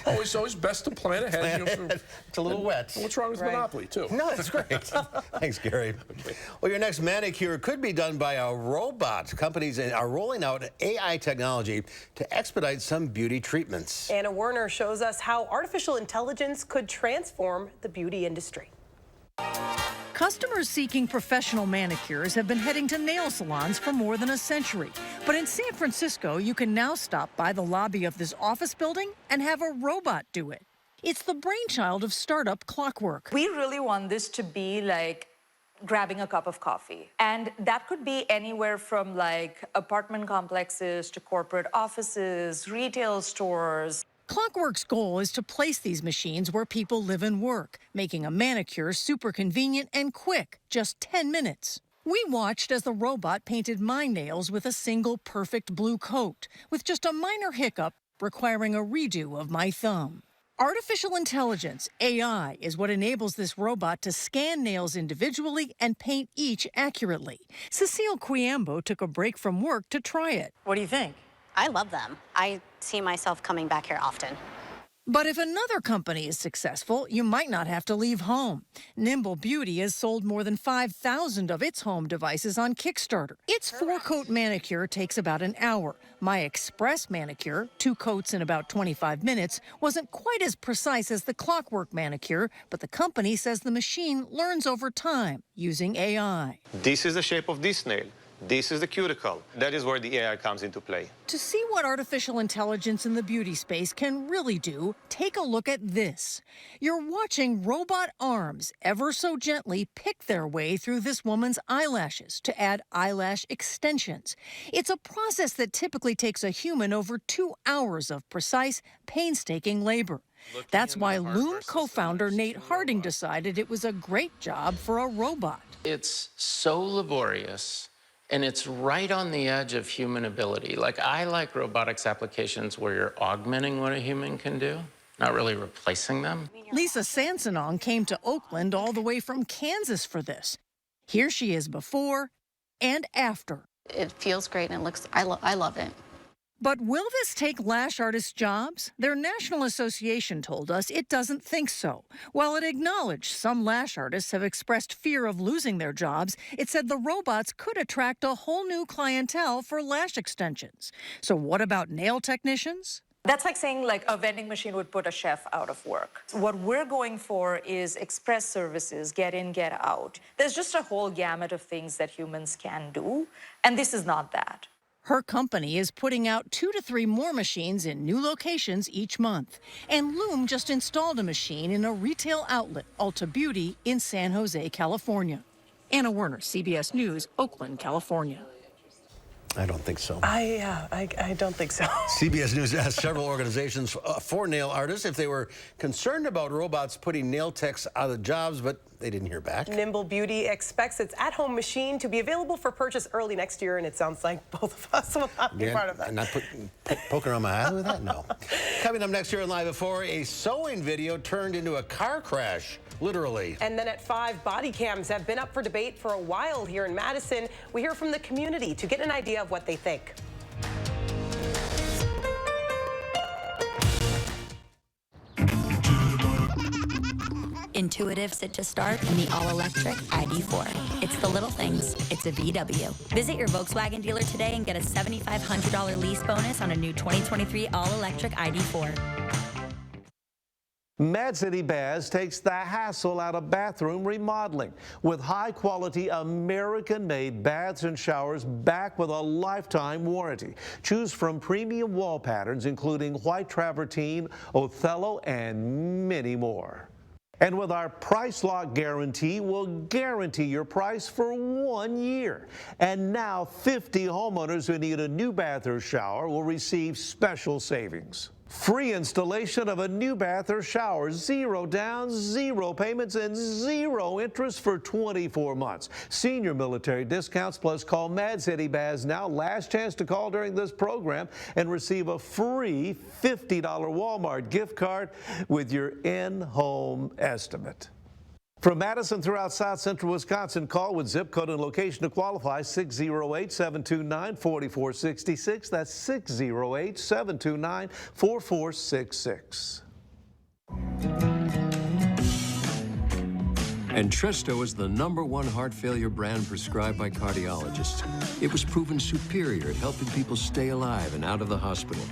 Speaker 8: always best to plan ahead.
Speaker 1: It's a little wet.
Speaker 8: What's wrong with Monopoly, too?
Speaker 1: No, that's great. Thanks, Gary. Okay. Well, your next manicure could be done by a robot. Companies are rolling out AI technology to expedite some beauty treatments.
Speaker 2: Anna Werner shows us how artificial intelligence could transform the beauty industry.
Speaker 3: Customers seeking professional manicures have been heading to nail salons for more than a century. But in San Francisco, you can now stop by the lobby of this office building and have a robot do it. It's the brainchild of startup Clockwork.
Speaker 5: We really want this to be like grabbing a cup of coffee. And that could be anywhere from like apartment complexes to corporate offices, retail stores.
Speaker 3: Clockwork's goal is to place these machines where people live and work, making a manicure super convenient and quick, just 10 minutes. We watched as the robot painted my nails with a single perfect blue coat, with just a minor hiccup requiring a redo of my thumb. Artificial intelligence, AI, is what enables this robot to scan nails individually and paint each accurately. Cecile Quiambo took a break from work to try it. What do you think?
Speaker 7: I love them. I see myself coming back here often.
Speaker 3: But if another company is successful, you might not have to leave home. Nimble Beauty has sold more than 5,000 of its home devices on Kickstarter. Its 4-coat manicure takes about an hour. My Express manicure, 2 coats in about 25 minutes, wasn't quite as precise as the Clockwork manicure, but the company says the machine learns over time using AI.
Speaker 15: This is the shape of this nail. This is the cuticle. That is where the AI comes into play.
Speaker 3: To see what artificial intelligence in the beauty space can really do, take a look at this. You're watching robot arms ever so gently pick their way through this woman's eyelashes to add eyelash extensions. It's a process that typically takes a human over 2 hours of precise, painstaking labor. That's why Loom co-founder Nate Harding decided it was a great job for a robot.
Speaker 18: It's so laborious. And it's right on the edge of human ability. Like, I like robotics applications where you're augmenting what a human can do, not really replacing them.
Speaker 3: Lisa Sansanong came to Oakland all the way from Kansas for this. Here she is before and after.
Speaker 7: It feels great and it looks, I love it.
Speaker 3: But will this take lash artists' jobs? Their national association told us it doesn't think so. While it acknowledged some lash artists have expressed fear of losing their jobs, it said the robots could attract a whole new clientele for lash extensions. So what about nail technicians?
Speaker 5: That's like saying like a vending machine would put a chef out of work. What we're going for is express services, get in, get out. There's just a whole gamut of things that humans can do, and this is not that.
Speaker 3: Her company is putting out 2 to 3 more machines in new locations each month. And Loom just installed a machine in a retail outlet, Ulta Beauty, in San Jose, California. Anna Werner, CBS News, Oakland, California.
Speaker 1: I don't think so.
Speaker 2: I don't think so.
Speaker 1: CBS News asked several organizations for nail artists if they were concerned about robots putting nail techs out of jobs, but they didn't hear back.
Speaker 2: Nimble Beauty expects its at-home machine to be available for purchase early next year, and it sounds like both of us will not be part of that.
Speaker 1: Not poking around my eye with that? No. Coming up next year on Live at 4, a sewing video turned into a car crash, literally.
Speaker 2: And then at 5, body cams have been up for debate for a while here in Madison. We hear from the community to get an idea of what they think.
Speaker 4: Intuitive sit to start in the all-electric ID4. It's the little things. It's a VW. Visit your Volkswagen dealer today and get a $7,500 lease bonus on a new 2023 all-electric ID4.
Speaker 14: Mad City Baths takes the hassle out of bathroom remodeling with high-quality American-made baths and showers back with a lifetime warranty. Choose from premium wall patterns including white travertine, Othello, and many more. And with our price lock guarantee, we'll guarantee your price for 1 year. And now 50 homeowners who need a new bath or shower will receive special savings. Free installation of a new bath or shower, 0 down, 0 payments, and 0 interest for 24 months. Senior military discounts, plus call Mad City Baths now. Last chance to call during this program and receive a free $50 Walmart gift card with your in-home estimate. From Madison throughout South Central Wisconsin, call with zip code and location to qualify, 608-729-4466. That's 608-729-4466.
Speaker 19: Entresto is the #1 heart failure brand prescribed by cardiologists. It was proven superior at helping people stay alive and out of the hospital.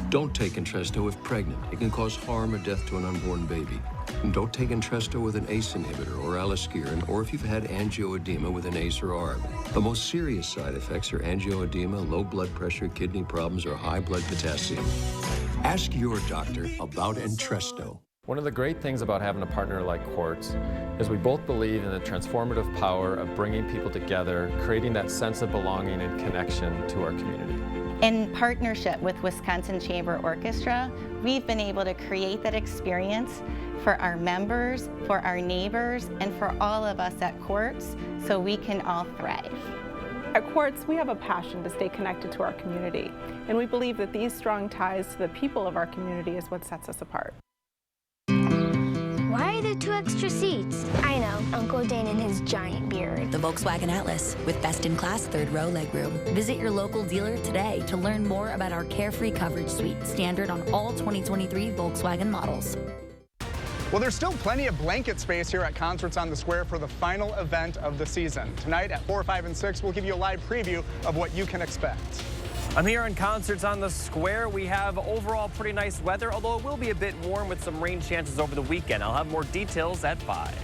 Speaker 19: Don't take Entresto if pregnant. It can cause harm or death to an unborn baby. And don't take Entresto with an ACE inhibitor or aliskiren, or if you've had angioedema with an ACE or ARB. The most serious side effects are angioedema, low blood pressure, kidney problems, or high blood potassium. Ask your doctor about Entresto.
Speaker 20: One of the great things about having a partner like Quartz is we both believe in the transformative power of bringing people together, creating that sense of belonging and connection to our community.
Speaker 21: In partnership with Wisconsin Chamber Orchestra, we've been able to create that experience for our members, for our neighbors, and for all of us at Quartz, so we can all thrive.
Speaker 23: At Quartz, we have a passion to stay connected to our community, and we believe that these strong ties to the people of our community is what sets us apart.
Speaker 24: Why are there 2 extra seats? I know, Uncle Dane and his giant beard.
Speaker 4: The Volkswagen Atlas with best-in-class 3rd-row legroom. Visit your local dealer today to learn more about our Carefree Coverage Suite, standard on all 2023 Volkswagen models.
Speaker 13: Well, there's still plenty of blanket space here at Concerts on the Square for the final event of the season. Tonight at 4, 5, and 6, we'll give you a live preview of what you can expect.
Speaker 12: I'm here on Concerts on the Square. We have overall pretty nice weather, although it will be a bit warm with some rain chances over the weekend. I'll have more details at 5.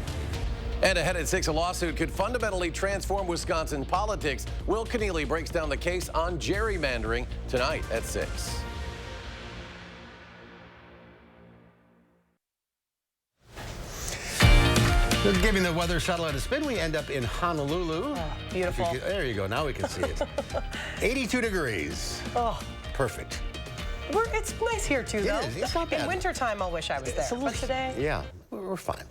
Speaker 25: And ahead at 6, a lawsuit could fundamentally transform Wisconsin politics. Will Keneally breaks down the case on gerrymandering tonight at 6.
Speaker 1: Giving the weather satellite a spin, we end up in Honolulu.
Speaker 2: Oh, beautiful.
Speaker 1: There you go. Now we can see it. 82 degrees.
Speaker 2: Oh,
Speaker 1: perfect.
Speaker 2: It's nice here too, though.
Speaker 1: It's not bad.
Speaker 2: In wintertime, I'll wish I was there. But today,
Speaker 1: yeah, we're fine.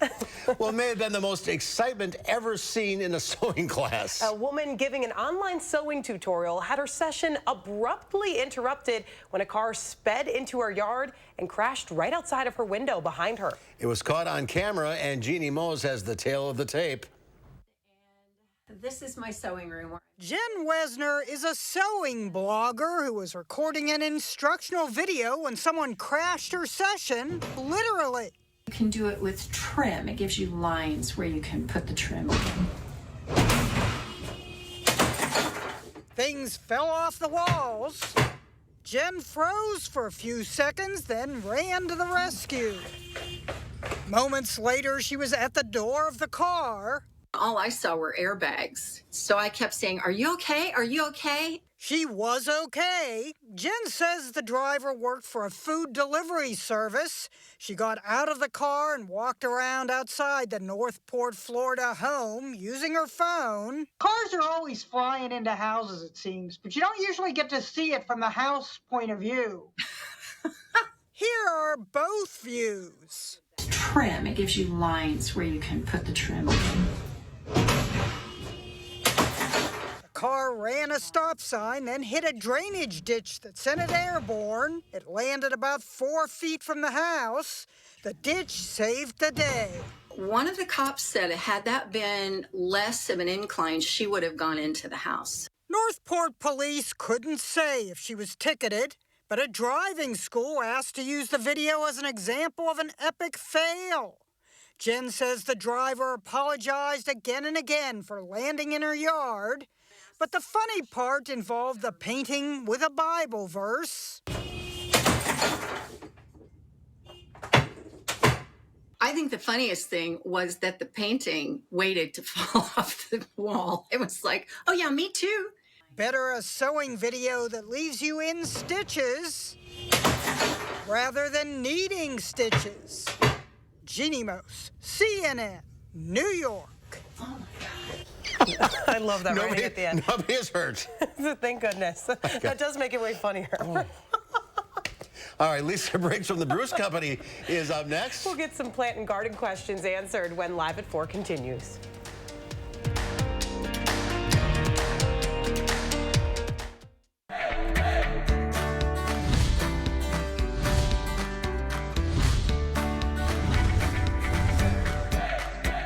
Speaker 1: Well, it may have been the most excitement ever seen in a sewing class.
Speaker 2: A woman giving an online sewing tutorial had her session abruptly interrupted when a car sped into her yard and crashed right outside of her window behind her.
Speaker 1: It was caught on camera, and Jeannie Mose has the tail of the tape.
Speaker 26: This is my sewing room.
Speaker 27: Jen Wesner is a sewing blogger who was recording an instructional video when someone crashed her session, literally.
Speaker 26: You can do it with trim. It gives you lines where you can put the trim in.
Speaker 27: Things fell off the walls. Jen froze for a few seconds, then ran to the rescue. Moments later, she was at the door of the car.
Speaker 6: All I saw were airbags. So I kept saying, "Are you okay? Are you okay?"
Speaker 27: She was okay. Jen says the driver worked for a food delivery service. She got out of the car and walked around outside the Northport, Florida home using her phone. Cars are always flying into houses, it seems, but you don't usually get to see it from the house point of view. Here are both views.
Speaker 26: Trim, it gives you lines where you can put the trim.
Speaker 27: The car ran a stop sign, then hit a drainage ditch that sent it airborne. It landed about 4 feet from the house. The ditch saved the day.
Speaker 6: One of the cops said had that been less of an incline, she would have gone into the house.
Speaker 27: Northport police couldn't say if she was ticketed, but a driving school asked to use the video as an example of an epic fail. Jen says the driver apologized again and again for landing in her yard, but the funny part involved the painting with a Bible verse.
Speaker 6: I think the funniest thing was that the painting waited to fall off the wall. It was like, oh yeah, me too.
Speaker 27: Better a sewing video that leaves you in stitches rather than needing stitches. Jeannie Mose, CNN, New York.
Speaker 2: Oh my God. I love that right at the end.
Speaker 1: Nobody is hurt.
Speaker 2: Thank goodness. That does make it way funnier.
Speaker 1: All right, Lisa Briggs from the Bruce Company is up next.
Speaker 2: We'll get some plant and garden questions answered when Live at 4 continues.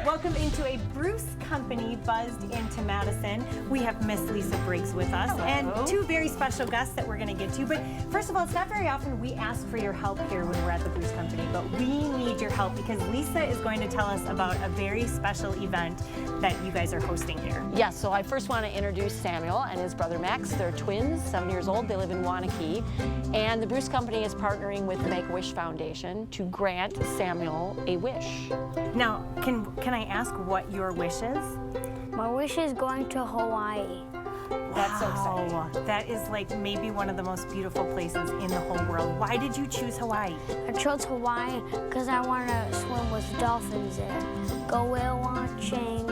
Speaker 2: Welcome into a Bruce Company buzzed into Madison. We have Miss Lisa Briggs with us. Hello. And two very special guests that we're going to get to. But first of all, it's not very often we ask for your help here when we're at the Bruce Company, but we need your help because Lisa is going to tell us about a very special event that you guys are hosting here.
Speaker 9: Yes, so I first want to introduce Samuel and his brother Max. They're twins, 7 years old. They live in Wanakee. And the Bruce Company is partnering with the Make-A-Wish Foundation to grant Samuel a wish.
Speaker 2: Now, can I ask what your wish is?
Speaker 24: My wish is going to Hawaii.
Speaker 2: That's so exciting. That is like maybe one of the most beautiful places in the whole world. Why did you choose Hawaii?
Speaker 24: I chose Hawaii because I want to swim with dolphins there, go whale watching,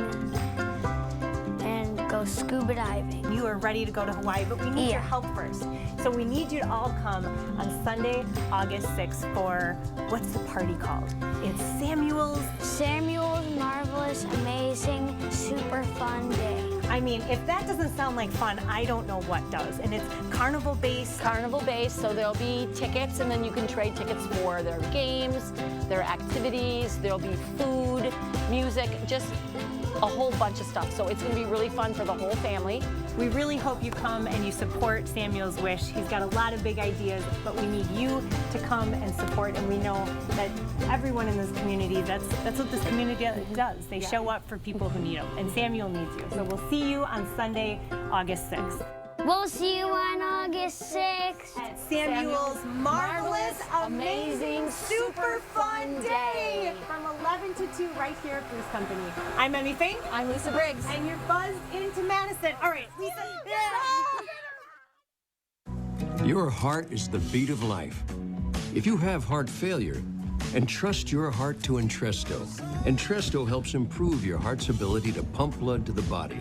Speaker 24: and go scuba diving.
Speaker 2: You are ready to go to Hawaii, but we need your help first. So we need you to all come on Sunday, August 6th for, what's the party called? It's Samuel's
Speaker 24: Marvelous, Amazing, Super Fun Day.
Speaker 2: I mean, if that doesn't sound like fun, I don't know what does. And it's carnival-based.
Speaker 9: Carnival-based, so there'll be tickets, and then you can trade tickets for their games, their activities, there'll be food, music, just a whole bunch of stuff. So it's going to be really fun for the whole family.
Speaker 2: We really hope you come and you support Samuel's wish. He's got a lot of big ideas, but we need you to come and support. And we know that everyone in this community, that's what this community does. They show up for people who need them. And Samuel needs you. So we'll see you on Sunday, August 6th.
Speaker 24: We'll see you on August 6th.
Speaker 2: At Samuel's Marvelous, Amazing, Super Fun Day from 11 to 2 right here at Bruce Company. I'm Emmy Fink.
Speaker 9: I'm Lisa Briggs.
Speaker 2: And you're buzzed into Madison. All right, Lisa.
Speaker 19: Your heart is the beat of life. If you have heart failure, entrust your heart to Entresto. Entresto helps improve your heart's ability to pump blood to the body.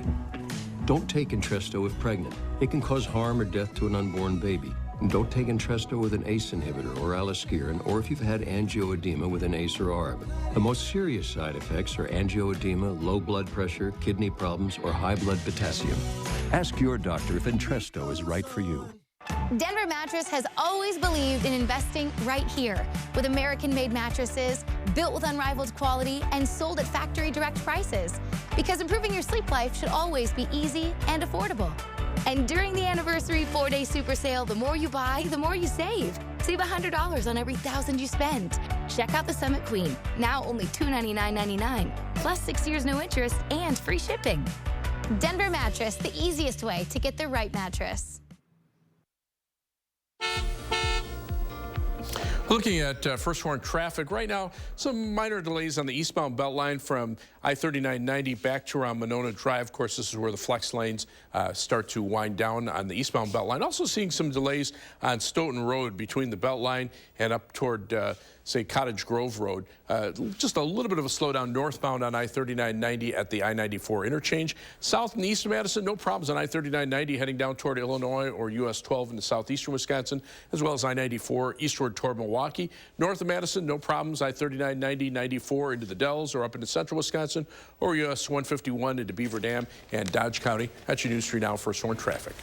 Speaker 19: Don't take Entresto if pregnant. It can cause harm or death to an unborn baby. And don't take Entresto with an ACE inhibitor or aliskiren, or if you've had angioedema with an ACE or ARB. The most serious side effects are angioedema, low blood pressure, kidney problems, or high blood potassium. Ask your doctor if Entresto is right for you.
Speaker 10: Denver Mattress has always believed in investing right here with American-made mattresses, built with unrivaled quality, and sold at factory direct prices. Because improving your sleep life should always be easy and affordable. And during the anniversary 4-day super sale, the more you buy, the more you save. Save $100 on every $1,000 you spend. Check out the Summit Queen, now only $299.99, plus 6 years no interest and free shipping. Denver Mattress, the easiest way to get the right mattress.
Speaker 8: Looking at first warn traffic right now, some minor delays on the eastbound Beltline from I-3990 back to around Monona Drive. Of course, this is where the flex lanes start to wind down on the eastbound Beltline. Also seeing some delays on Stoughton Road between the Beltline and up toward, say, Cottage Grove Road. Just a little bit of a slowdown northbound on I-3990 at the I-94 interchange. South and east of Madison, no problems on I-3990 heading down toward Illinois or US 12 into southeastern Wisconsin, as well as I-94 eastward toward Milwaukee. North of Madison, no problems. I-3990, 94 into the Dells or up into central Wisconsin, or US 151 into Beaver Dam and Dodge County. That's your News 3 Now first warn traffic.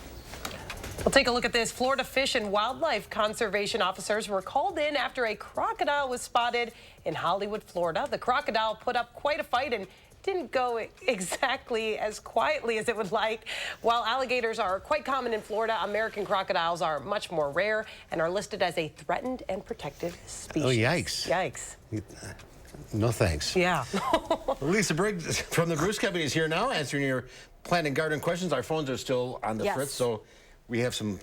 Speaker 2: We'll take a look at this. Florida Fish and Wildlife Conservation officers were called in after a crocodile was spotted in Hollywood, Florida. The crocodile put up quite a fight and didn't go exactly as quietly as it would like. While alligators are quite common in Florida, American crocodiles are much more rare and are listed as a threatened and protected species.
Speaker 1: Oh, yikes.
Speaker 2: Yikes.
Speaker 1: No thanks.
Speaker 2: Yeah.
Speaker 1: Lisa Briggs from the Bruce Company is here now answering your plant and garden questions. Our phones are still on the fritz, so we have some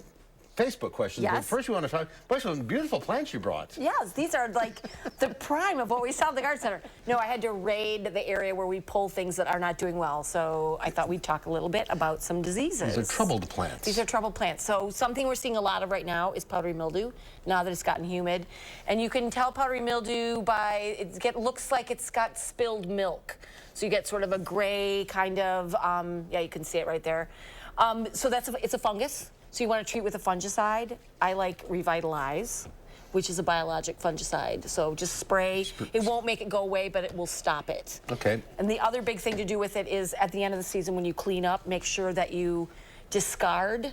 Speaker 1: Facebook questions.
Speaker 11: Yes.
Speaker 1: But first we want to talk about some beautiful plants you brought.
Speaker 11: Yes, these are like the prime of what we saw at the garden center. No, I had to raid the area where we pull things that are not doing well. So I thought we'd talk a little bit about some diseases.
Speaker 1: These are troubled plants.
Speaker 11: These are troubled plants. So something we're seeing a lot of right now is powdery mildew, now that it's gotten humid. And you can tell powdery mildew by, looks like it's got spilled milk. So you get sort of a gray kind of, yeah, you can see it right there. So it's a fungus. So you want to treat with a fungicide. I like Revitalize, which is a biologic fungicide. So just spray. It won't make it go away, but it will stop it.
Speaker 1: Okay.
Speaker 11: And the other big thing to do with it is at the end of the season when you clean up, make sure that you discard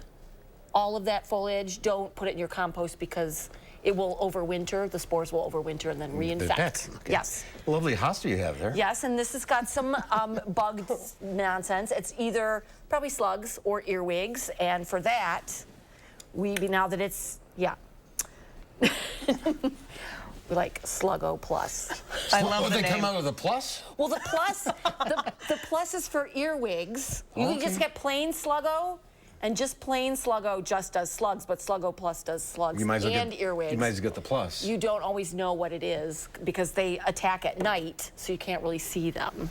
Speaker 11: all of that foliage. Don't put it in your compost because it will overwinter. The spores will overwinter and then reinfect.
Speaker 1: Okay.
Speaker 11: Yes.
Speaker 1: Lovely hosta you have there.
Speaker 11: Yes, and this has got some bug nonsense. It's either probably slugs or earwigs, and for that, now that it's, yeah. We like Sluggo Plus.
Speaker 1: I love the name. They come out with a plus?
Speaker 11: Well, the plus, the plus is for earwigs. You can just get plain Sluggo. And just plain Sluggo just does slugs, but Sluggo Plus does slugs and earwigs.
Speaker 1: You might as well get the plus.
Speaker 11: You don't always know what it is because they attack at night, so you can't really see them.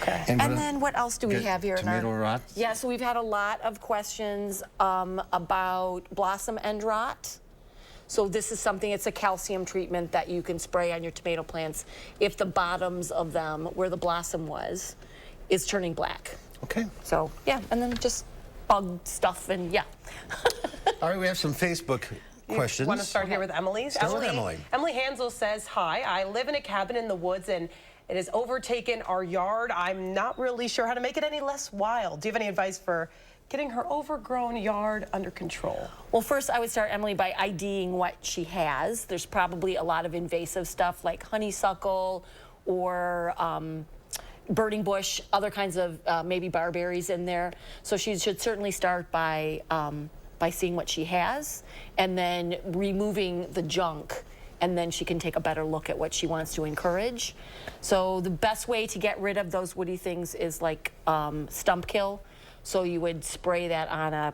Speaker 11: Okay. And then what else do we have here?
Speaker 1: Tomato rot?
Speaker 11: Yeah, so we've had a lot of questions about blossom end rot. So this is something, it's a calcium treatment that you can spray on your tomato plants if the bottoms of them, where the blossom was, is turning black.
Speaker 1: Okay.
Speaker 11: So, yeah, and then just bug stuff and yeah.
Speaker 1: All right, we have some Facebook questions.
Speaker 2: Want to start here with Emily's?
Speaker 1: Start with Emily.
Speaker 2: Emily Hansel says, hi, I live in a cabin in the woods and it has overtaken our yard. I'm not really sure how to make it any less wild. Do you have any advice for getting her overgrown yard under control?
Speaker 11: Well, first I would start, Emily, by IDing what she has. There's probably a lot of invasive stuff like honeysuckle or burning bush, other kinds of maybe barberries in there. So she should certainly start by seeing what she has and then removing the junk, and then she can take a better look at what she wants to encourage. So the best way to get rid of those woody things is like stump kill. So you would spray that on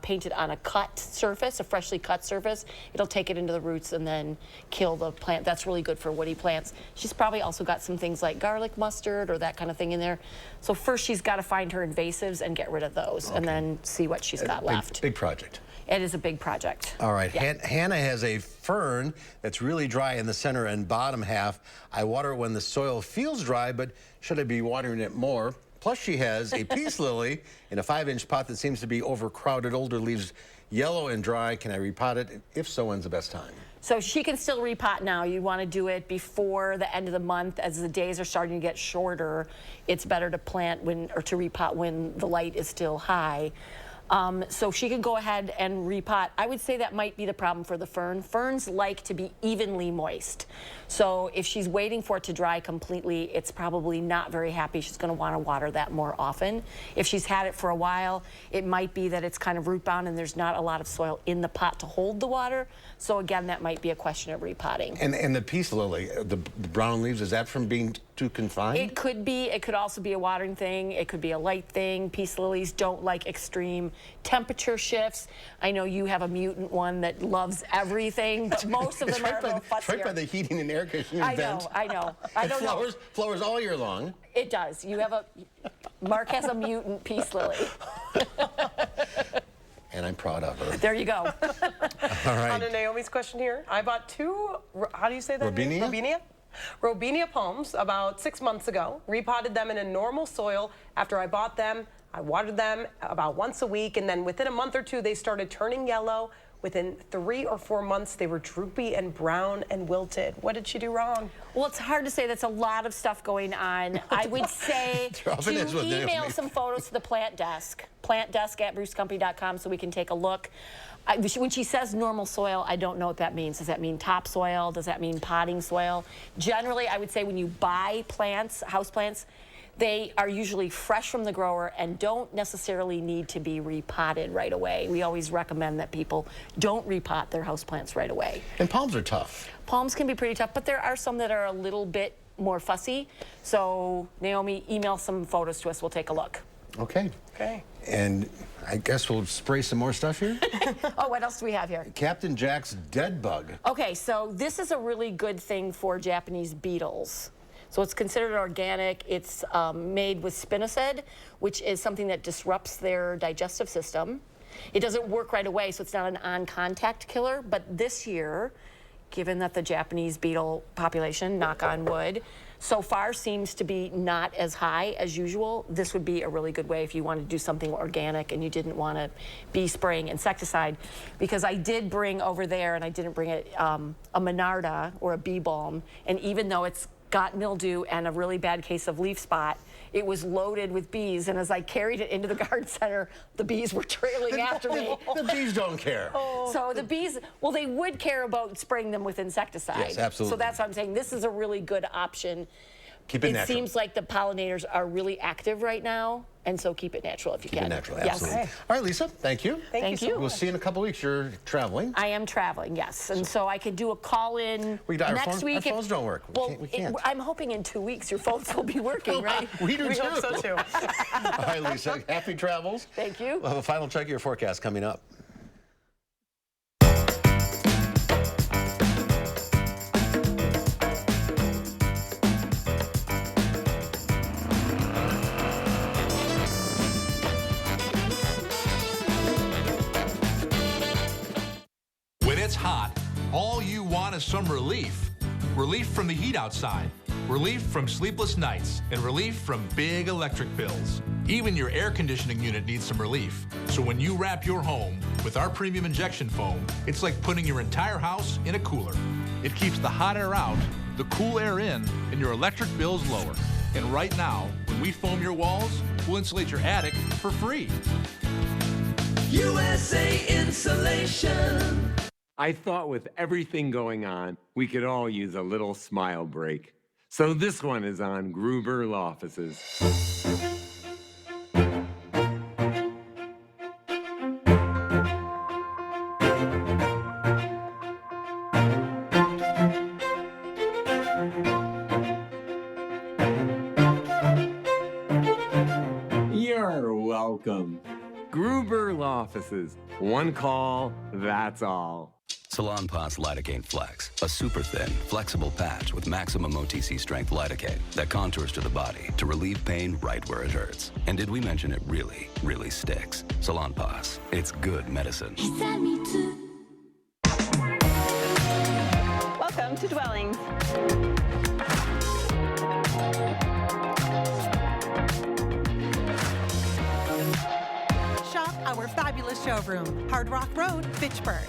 Speaker 11: paint it on a cut surface, a freshly cut surface. It'll take it into the roots and then kill the plant. That's really good for woody plants. She's probably also got some things like garlic mustard or that kind of thing in there. So first she's got to find her invasives and get rid of those and then see what she's got left.
Speaker 1: Big project.
Speaker 11: It is a big project.
Speaker 1: All right, yeah. Hannah has a fern that's really dry in the center and bottom half. I water it when the soil feels dry, but should I be watering it more? Plus, she has a peace lily in a 5-inch pot that seems to be overcrowded. Older leaves yellow and dry. Can I repot it? If so, when's the best time?
Speaker 11: So she can still repot now. You want to do it before the end of the month. As the days are starting to get shorter, it's better to plant to repot when the light is still high. So she can go ahead and repot. I would say that might be the problem for the fern. Ferns like to be evenly moist. So if she's waiting for it to dry completely, it's probably not very happy. She's going to want to water that more often. If she's had it for a while, it might be that it's kind of root bound and there's not a lot of soil in the pot to hold the water. So again, that might be a question of repotting.
Speaker 1: And the peace lily, the brown leaves, is that from being too confined?
Speaker 11: It could be. It could also be a watering thing. It could be a light thing. Peace lilies don't like extreme temperature shifts. I know you have a mutant one that loves everything, but most of them are a little fussier.
Speaker 1: Right by the heating and air conditioning vent.
Speaker 11: I know.
Speaker 1: Flowers all year long.
Speaker 11: It does. Mark has a mutant peace lily.
Speaker 1: And I'm proud of her.
Speaker 11: There you go.
Speaker 1: All right.
Speaker 2: On to Naomi's question here. I bought 2, how do you say that?
Speaker 1: Robinia?
Speaker 2: Robinia palms about 6 months ago. Repotted them in a normal soil. After I bought them, I watered them about once a week, and then within a month or 2, they started turning yellow. Within 3 or 4 months, they were droopy and brown and wilted. What did she do wrong?
Speaker 11: Well, it's hard to say. That's a lot of stuff going on. I would say to email some photos to the plant desk @brucecompany.com, so we can take a look. When she says normal soil, I don't know what that means. Does that mean topsoil? Does that mean potting soil? Generally, I would say when you buy plants, houseplants, they are usually fresh from the grower and don't necessarily need to be repotted right away. We always recommend that people don't repot their houseplants right away.
Speaker 1: And palms are tough.
Speaker 11: Palms can be pretty tough, but there are some that are a little bit more fussy. So, Naomi, email some photos to us. We'll take a look.
Speaker 1: Okay.
Speaker 2: Okay.
Speaker 1: And I guess we'll spray some more stuff here.
Speaker 11: Oh, what else do we have here?
Speaker 1: Captain Jack's dead bug.
Speaker 11: Okay, so this is a really good thing for Japanese beetles. So it's considered organic. It's made with spinosad, which is something that disrupts their digestive system. It doesn't work right away, so it's not an on-contact killer. But this year, given that the Japanese beetle population, knock on wood, so far seems to be not as high as usual, this would be a really good way if you wanted to do something organic and you didn't want to be spraying insecticide. Because I did bring over there, and I didn't bring it, a Monarda or a bee balm, and even though it's got mildew and a really bad case of leaf spot, it was loaded with bees, and as I carried it into the garden center, the bees were trailing after me.
Speaker 1: The bees don't care.
Speaker 11: So the bees, well, they would care about spraying them with insecticide.
Speaker 1: Yes, absolutely.
Speaker 11: So that's what I'm saying. This is a really good option.
Speaker 1: Keep it natural.
Speaker 11: It seems like the pollinators are really active right now, and so keep it natural if you can.
Speaker 1: Keep it natural, absolutely. Yes. All right, Lisa, thank you.
Speaker 11: Thank you.
Speaker 1: We'll see you in a couple weeks. You're traveling.
Speaker 11: I am traveling, yes. And so I could do a call-in next week.
Speaker 1: Our phones don't work. We can't.
Speaker 11: I'm hoping in 2 weeks your phones will be working, right?
Speaker 1: We do too.
Speaker 2: hope so too.
Speaker 1: All right, Lisa, happy travels.
Speaker 11: Thank you.
Speaker 1: We'll have a final check of your forecast coming up.
Speaker 5: It's hot. All you want is some relief. Relief from the heat outside, relief from sleepless nights, and relief from big electric bills. Even your air conditioning unit needs some relief. So when you wrap your home with our premium injection foam, it's like putting your entire house in a cooler. It keeps the hot air out, the cool air in, and your electric bills lower. And right now, when we foam your walls, we'll insulate your attic for free.
Speaker 7: USA Insulation. I thought with everything going on, we could all use a little smile break. So this one is on Gruber Law Offices. You're welcome. Gruber Law Offices. One call, that's all.
Speaker 15: Salonpas Lidocaine Flex, a super thin, flexible patch with maximum OTC strength lidocaine that contours to the body to relieve pain right where it hurts. And did we mention it really, really sticks? Salonpas, it's good medicine.
Speaker 16: Welcome to Dwellings.
Speaker 17: Shop our fabulous showroom, Hard Rock Road, Fitchburg.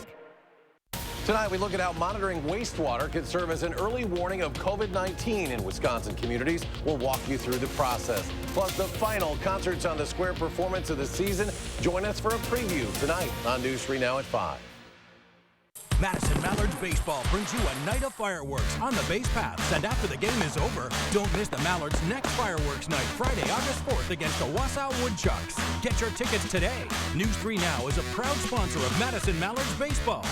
Speaker 25: Tonight, we look at how monitoring wastewater could serve as an early warning of COVID-19 in Wisconsin communities. We'll walk you through the process. Plus, the final Concerts on the Square performance of the season. Join us for a preview tonight on News 3 Now at 5.
Speaker 18: Madison Mallards Baseball brings you a night of fireworks on the base paths. And after the game is over, don't miss the Mallards' next fireworks night, Friday, August 4th against the Wausau Woodchucks. Get your tickets today. News 3 Now is a proud sponsor of Madison Mallards Baseball.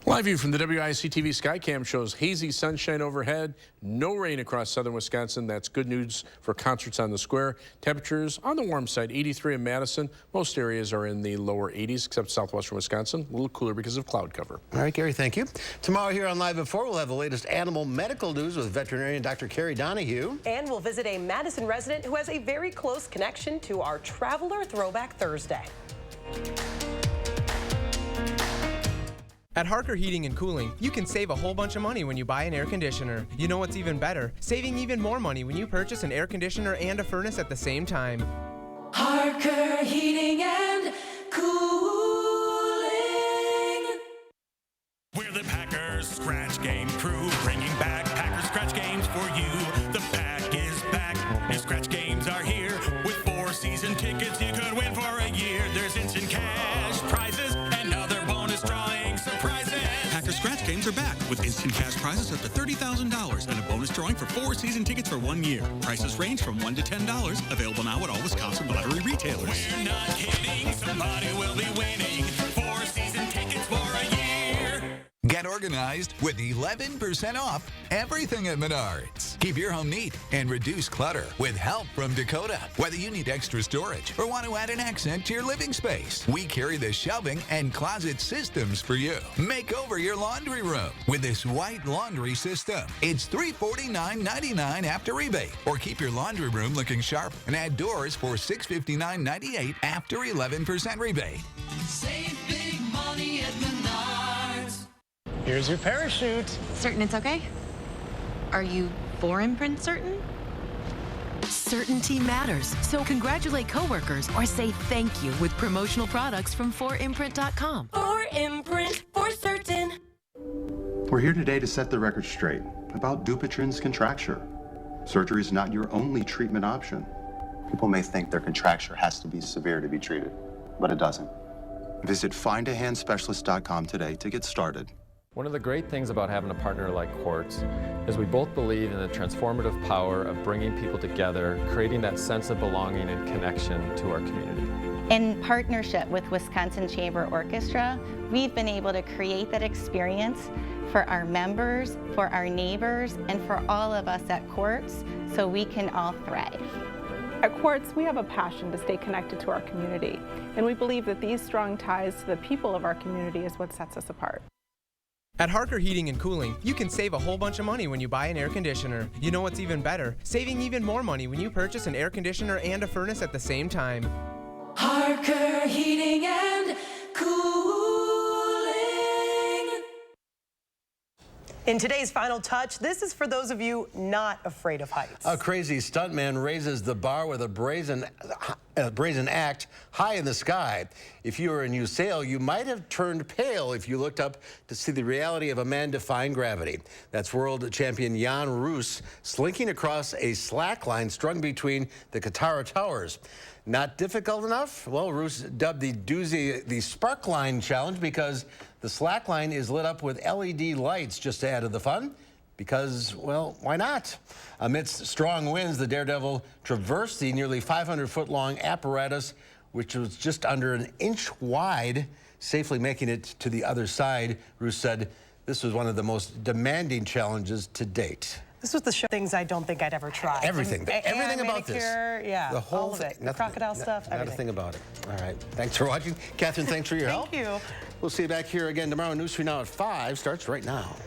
Speaker 8: Live view from the WISC-TV Skycam shows hazy sunshine overhead, no rain across southern Wisconsin. That's good news for concerts on the square. Temperatures on the warm side, 83 in Madison. Most areas are in the lower 80s, except southwestern Wisconsin. A little cooler because of cloud cover.
Speaker 1: All right, Gary, thank you. Tomorrow here on Live at 4, we'll have the latest animal medical news with veterinarian Dr. Carrie Donahue.
Speaker 2: And we'll visit a Madison resident who has a very close connection to our Traveler Throwback Thursday.
Speaker 3: At Harker Heating and Cooling, you can save a whole bunch of money when you buy an air conditioner. You know what's even better? Saving even more money when you purchase an air conditioner and a furnace at the same time.
Speaker 14: Harker Heating and Cooling.
Speaker 16: We're the Packers Scratch Game crew, bringing back Packers Scratch Games for you. The pack is back, new Scratch Games are here. With 4 season tickets you could win for a year. There's instant cash prizes and other bonus drawing surprises.
Speaker 20: Packers Scratch Games are back with instant cash prizes up to $30,000 and a bonus drawing for 4 season tickets for 1 year. Prices range from $1 to $10. Available now at all Wisconsin lottery retailers.
Speaker 16: We're not kidding, somebody will be winning 4 season tickets for a year.
Speaker 21: Get organized with 11% off everything at Menards. Keep your home neat and reduce clutter with help from Dakota. Whether you need extra storage or want to add an accent to your living space, we carry the shelving and closet systems for you. Make over your laundry room with this white laundry system. It's $349.99 after rebate. Or keep your laundry room looking sharp and add doors for $659.98 after 11% rebate.
Speaker 14: Save big money at Menards.
Speaker 13: Here's your parachute.
Speaker 22: Certain it's okay? Are you for imprint certain?
Speaker 23: Certainty matters, so congratulate coworkers or say thank you with promotional products from 4imprint.com.
Speaker 14: For imprint, for certain.
Speaker 28: We're here today to set the record straight about Dupuytren's contracture. Surgery is not your only treatment option. People may think their contracture has to be severe to be treated, but it doesn't. Visit findahandspecialist.com today to get started.
Speaker 12: One of the great things about having a partner like Quartz is we both believe in the transformative power of bringing people together, creating that sense of belonging and connection to our community.
Speaker 29: In partnership with Wisconsin Chamber Orchestra, we've been able to create that experience for our members, for our neighbors, and for all of us at Quartz so we can all thrive.
Speaker 30: At Quartz, we have a passion to stay connected to our community, and we believe that these strong ties to the people of our community is what sets us apart.
Speaker 3: At Harker Heating and Cooling, you can save a whole bunch of money when you buy an air conditioner. You know what's even better? Saving even more money when you purchase an air conditioner and a furnace at the same time.
Speaker 14: Harker Heating and Cooling.
Speaker 2: In today's Final Touch, this is for those of you not afraid of heights.
Speaker 1: A crazy stuntman raises the bar with a brazen act high in the sky. If you were in USAIL, you might have turned pale if you looked up to see the reality of a man defying gravity. That's world champion Jan Roos slinking across a slack line strung between the Katara Towers. Not difficult enough? Well, Roos dubbed the doozy the Spark Line Challenge because the slack line is lit up with LED lights just to add to the fun. Because, well, why not? Amidst strong winds, the daredevil traversed the nearly 500-foot-long apparatus, which was just under an inch wide, safely making it to the other side. Roos said this was one of the most demanding challenges to date.
Speaker 2: This was the show things I don't think I'd ever try.
Speaker 1: Everything. Everything about this.
Speaker 2: Yeah,
Speaker 1: the whole
Speaker 2: all of it. The crocodile stuff,
Speaker 1: Not
Speaker 2: everything.
Speaker 1: a thing about it. All right. Thanks for watching. Catherine, thanks for your help.
Speaker 2: Thank you.
Speaker 1: We'll see you back here again tomorrow. News 3 Now at 5 starts right now.